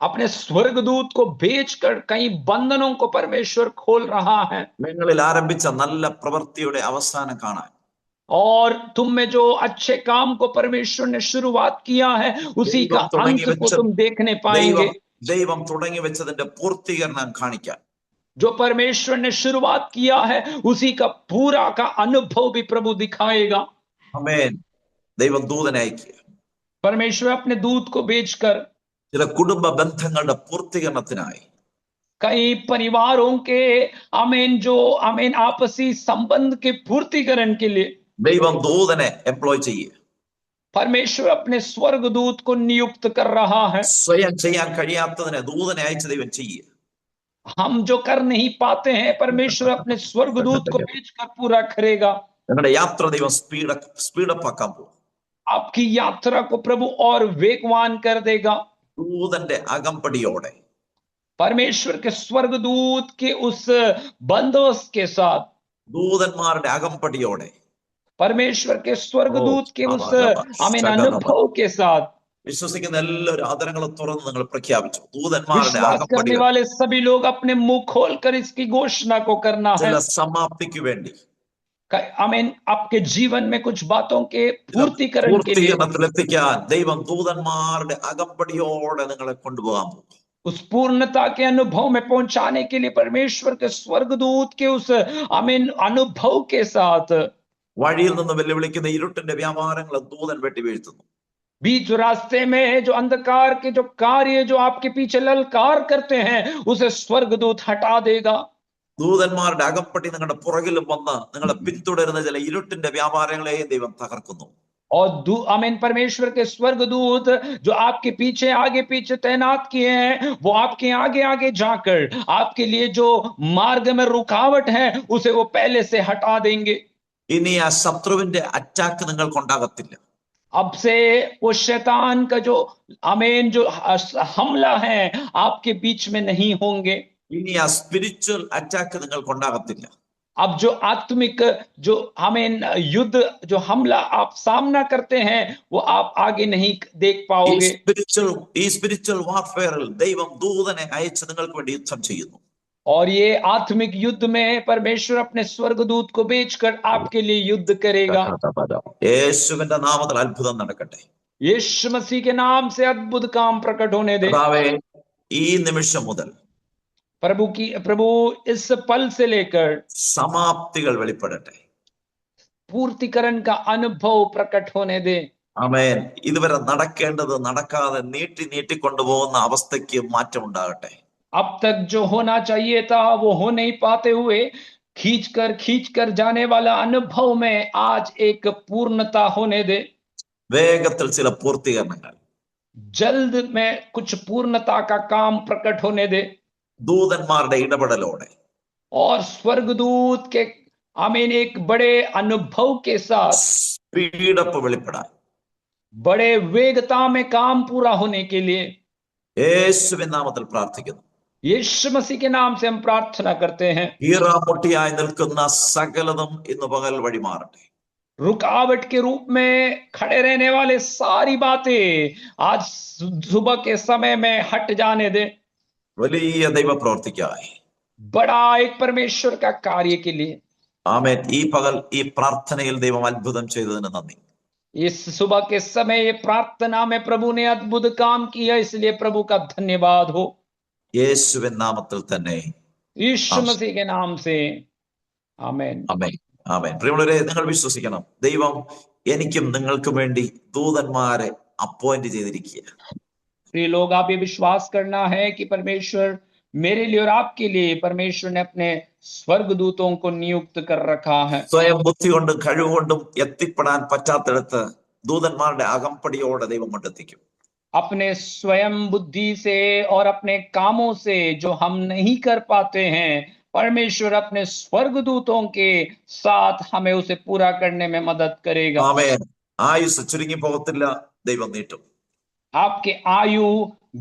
अपने स्वर्गदूत को भेजकर कई बंधनों को परमेश्वर खोल रहा है।
നിങ്ങളിൽ ആരംഭിച്ച നല്ല പ്രവൃത്തിയുടെ അവസാനം കാണാൻ,
और तुम में जो अच्छे काम को परमेश्वर ने शुरुआत किया है उसी का अंत को तुम देखने पाएंगे।
ദൈവം തുടങ്ങി വെച്ചതിന്റെ പൂർത്തീകരണം കാണിക്കാൻ,
जो परमेश्वर ने शुरुआत किया है उसी का पूरा का अनुभव भी प्रभु दिखाएगा।
ആമേൻ. ദൈവം ദൂതനെ അയക്കുക.
परमेश्वर अपने दूत को भेजकर
ചില കുടുംബ ബന്ധങ്ങളുടെ പൂർത്തീകരണത്തിനായി,
कई परिवारों के जो आपसी संबंध के पूर्तिकरण के लिए
ദൈവം ദൂതനെ എംപ്ലോയ് ചെയ്യുക.
परमेश्वर अपने स्वर्गदूत को नियुक्त कर रहा है।
സ്വയം ചെയ്യാൻ കഴിയാത്തതിനെ ദൂതനെ അയച്ച് ദൈവം ചെയ്യുക.
हम जो कर नहीं पाते हैं परमेश्वर अपने स्वर्गदूत को भेजकर पूरा करेगा।
നിങ്ങളുടെ യാത്ര ദൈവം സ്പീഡപ്പ് ആക്കാൻ പോകും.
आपकी यात्रा को प्रभु और वेगवान कर देगा।
ദൂതന്റെ അകമ്പടിയോടെ,
परमेश्वर के स्वर्गदूत के उस बंदोबस्त के साथ,
ദൂതന്മാരുടെ അകമ്പടിയോടെ,
परमेश्वर के स्वर्गदूत के उस अनुभव के साथ
വിശ്വസിക്കുന്ന എല്ലാവരും ആദരങ്ങൾ തുറന്ന് നിങ്ങൾ പ്രഖ്യാപിച്ചു. ദൂതന്മാരുടെ
विश्वास करने
അകമ്പടി
वाले सभी लोग अपने मुंह खोलकर इसकी घोषणा को करना है।
ചില സമാപ്തിക്ക് വേണ്ടി,
आपके जीवन में कुछ बातों के पूर्तिकरण के लिए
പൂർത്തീകരണത്തിലെത്തിക്കാൻ ദൈവം ദൂതന്മാരുടെ അകമ്പടിയോടെ നിങ്ങളെ കൊണ്ടുപോകാൻ പോകും.
उस पूर्णता के अनुभव में पहुंचाने के लिए परमेश्वर के स्वर्गदूत के उस अनुभव के साथ
വഴിയിൽ നിന്ന് വെല്ലുവിളിക്കുന്ന ഇരുട്ടിന്റെ വ്യാപാരങ്ങളെ ദൂതൻ വെട്ടി വീഴ്ത്തുന്നു.
बीच रास्ते में जो अंधकार के जो कार्य जो आपके पीछे ललकार करते हैं उसे स्वर्गदूत हटा देगा।
ദൂതന്മാരുടെ അകമ്പടി നിങ്ങളുടെ പുറകിലും വന്ന് നിങ്ങളെ പിന്തുടരുന്ന ചില ഇരുട്ടിന്റെ വ്യാപാരങ്ങളെയും ദൈവം തകർക്കുന്നു.
और आमीन परमेश्वर के स्वर्गदूत जो आपके पीछे आगे पीछे तैनात किए हैं, वो आपके आगे आगे जाकर आपके लिए जो मार्ग में रुकावट है उसे वो पहले से हटा देंगे।
ഇനി ആ ശത്രുവിന്റെ അറ്റാക്ക് നിങ്ങൾക്കുണ്ടാകത്തില്ല.
अब से वो शैतान का जो आमीन जो हमला है आपके बीच में नहीं होंगे।
ഇനി ആ സ്പിരിച്വൽ അറ്റാക്ക് നിങ്ങൾക്കുണ്ടാകത്തില്ല.
अब जो आत्मिक जो आमीन युद्ध जो हमला आप सामना करते हैं वो आप आगे नहीं देख
ഈ
पाओगे।
സ്പിരിച്വൽ വാർഫെയറിൽ ദൈവം ദൂതനെ അയച്ച് നിങ്ങൾക്ക് വേണ്ടി യുദ്ധം ചെയ്യുന്നു.
और ये आत्मिक युद्ध में परमेश्वर अपने स्वर्गदूत को भेजकर आपके लिए युद्ध करेगा।
യേശുവിന്റെ നാമത്തിൽ അത്ഭുതം നടക്കട്ടെ.
यीशु मसीह के नाम से अद्भुत काम प्रकट होने दे।
കർത്താവേ, ഈ നിമിഷം മുതൽ
प्रभु इस पल से लेकर
സമാപ്തികൾ വെളിപ്പെടട്ടെ.
पूर्तिकरण का अनुभव प्रकट होने दे।
ആമേൻ. ഇതുവരെ നടക്കേണ്ടത് നടക്കാതെ നീട്ടിക്കൊണ്ടുപോകുന്ന അവസ്ഥയ്ക്ക് മാറ്റം ഉണ്ടാകട്ടെ.
अब तक जो होना चाहिए था वो हो नहीं पाते हुए खींच कर जाने वाला अनुभव में आज एक पूर्णता होने दे।
വേഗത്തിൽ ചില പൂർത്തീകരണങ്ങൾ,
जल्द में कुछ पूर्णता का काम प्रकट होने दे।
ദൂതന്മാരുടെ ഇടപെടലോടെ
और स्वर्गदूत के आमीन एक बड़े अनुभव के साथ
സ്പീഡപ്പ് വെളിപ്പെടാൻ
बड़े वेगता में काम पूरा होने के लिए
യേശുവിൻ നാമത്തിൽ പ്രാർത്ഥിക്കുന്നു.
यीशु मसीह के नाम से हम प्रार्थना करते हैं।
ഈറാമുട്ടിയായി നിൽക്കുന്ന സകലതും ഇന്ന് പകൽ വഴിമാറട്ടെ.
रुकावट के रूप में खड़े रहने वाले सारी बातें आज सुबह के समय में हट जाने दे।
വലിയ ദൈവപ്രവൃത്തിക്കായി
बड़ा एक परमेश्वर का कार्य के लिए
ആമേൻ. ഈ പകൽ ഈ പ്രാർത്ഥനയിൽ ദൈവം അത്ഭുതം ചെയ്തതിന് നന്ദി.
इस सुबह के समय ये प्रार्थना में प्रभु ने अद्भुत काम किया, इसलिए प्रभु का धन्यवाद हो।
യേശുവിൻ നാമത്തിൽ തന്നെ
यीशु मसीह के नाम से आमीन।
ആമേൻ. ആമേൻ. പ്രിയമുള്ളവരെ, നിങ്ങൾ വിശ്വസിക്കണം, ദൈവം എനിക്കും നിങ്ങൾക്കും വേണ്ടി ദൂതന്മാരെ അപ്പോയിന്റ് ചെയ്തിരിക്കുക.
प्रिय लोग, आप ये विश्वास करना है कि परमेश्वर मेरे लिए और आपके लिए परमेश्वर ने अपने स्वर्गदूतों को नियुक्त कर रखा है।
സ്വയം ബുദ്ധി കൊണ്ടും കഴിവുകൊണ്ടും എത്തിപ്പെടാൻ പറ്റാത്തിടത്ത് ദൂതന്മാരുടെ അകമ്പടിയോടെ ദൈവം കൊണ്ടെത്തിക്കും.
अपने स्वयं बुद्धि से और अपने कामों से जो हम नहीं कर पाते हैं, परमेश्वर अपने स्वर्गदूतों के साथ हमें उसे पूरा करने में मदद करेगा।
ആമേൻ. ആയുസ് ചുരുങ്ങി പോകത്തില്ല, ദൈവം നീട്ടും.
आपके आयु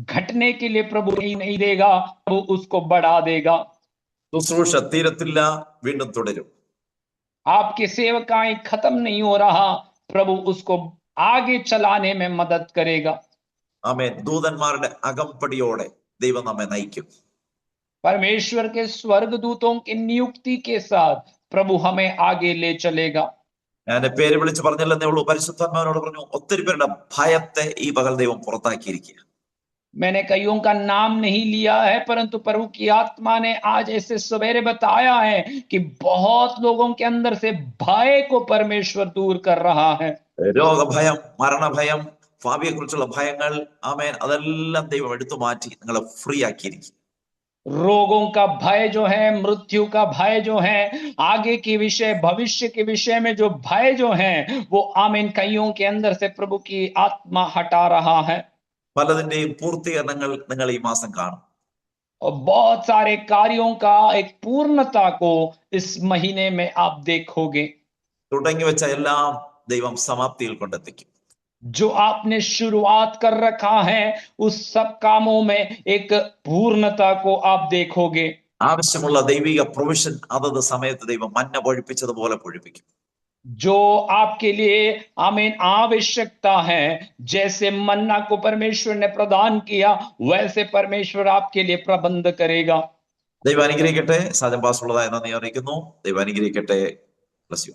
घटने के लिए प्रभु नहीं देगा, प्रभु उसको बढ़ा देगा।
ശുശ്രൂഷ തീരത്തില്ല, വീണ്ടും തുടരും.
आपके सेवकाएं खत्म नहीं हो रहा, प्रभु उसको आगे चलाने में मदद करेगा।
ആമേൻ. ദൂതന്മാരുടെ അകമ്പടിയോടെ ദൈവം നമ്മെ നയിക്കും.
परमेश्वर के स्वर्गदूतों की नियुक्ति के साथ प्रभु हमें आगे ले चलेगा।
ഞാൻ പേര് വിളിച്ച് പറഞ്ഞില്ലെന്നേ ഉള്ളൂ. പരിശുദ്ധാത്മാവിനോട് പറഞ്ഞു, ഒത്തിരി പേരുടെ ഭയത്തെ ഈ പകൽ ദൈവം പുറത്താക്കിയിരിക്കുക.
मैंने कईयों का नाम नहीं लिया है, परंतु प्रभु की आत्मा ने आज ऐसे सवेरे बताया है कि बहुत लोगों के अंदर से भय को परमेश्वर दूर कर रहा है।
രോഗഭയം, മരണഭയം, ഭാവിയെ കുറിച്ചുള്ള ഭയങ്ങൾ, ആമേൻ, അതെല്ലാം ദൈവം എടുത്തു മാറ്റി നിങ്ങളെ ഫ്രീ ആക്കിയിരിക്കും.
रोगों का भय जो है, मृत्यु का भय जो है, आगे के विषय भविष्य के विषय में जो भय जो है, वो आमीन कईयों के अंदर से प्रभु की आत्मा हटा रहा है।
പലതിന്റെയും പൂർത്തീകരണങ്ങൾ നിങ്ങൾ ഈ മാസം കാണും.
और बहुत सारे कार्यों का एक पूर्णता को इस महीने में आप देखोगे।
തുടങ്ങി വെച്ച എല്ലാം ദൈവം സമാപ്തിയിൽ കൊണ്ടെത്തിക്കും.
जो आपने शुरुआत कर रखा है उस सब कामों में एक पूर्णता को आप देखोगे।
ആവശ്യമുള്ള ദൈവിക പ്രൊവിഷൻ അതത് സമയത്ത് ദൈവം മന്ന പൊഴിപ്പിച്ചതുപോലെ പൊഴിപ്പിക്കും.
जो आपके लिए आमीन आवश्यकता है, जैसे मन्ना को परमेश्वर ने प्रदान किया, वैसे परमेश्वर आपके लिए प्रबंध करेगा।
ദൈവം അനുഗ്രഹിക്കട്ടെ. സാജൻ പാസ് ഉള്ളതായി നന്ദി അറിയിക്കുന്നു. ദൈവം അനുഗ്രഹിക്കട്ടെ. Bless you.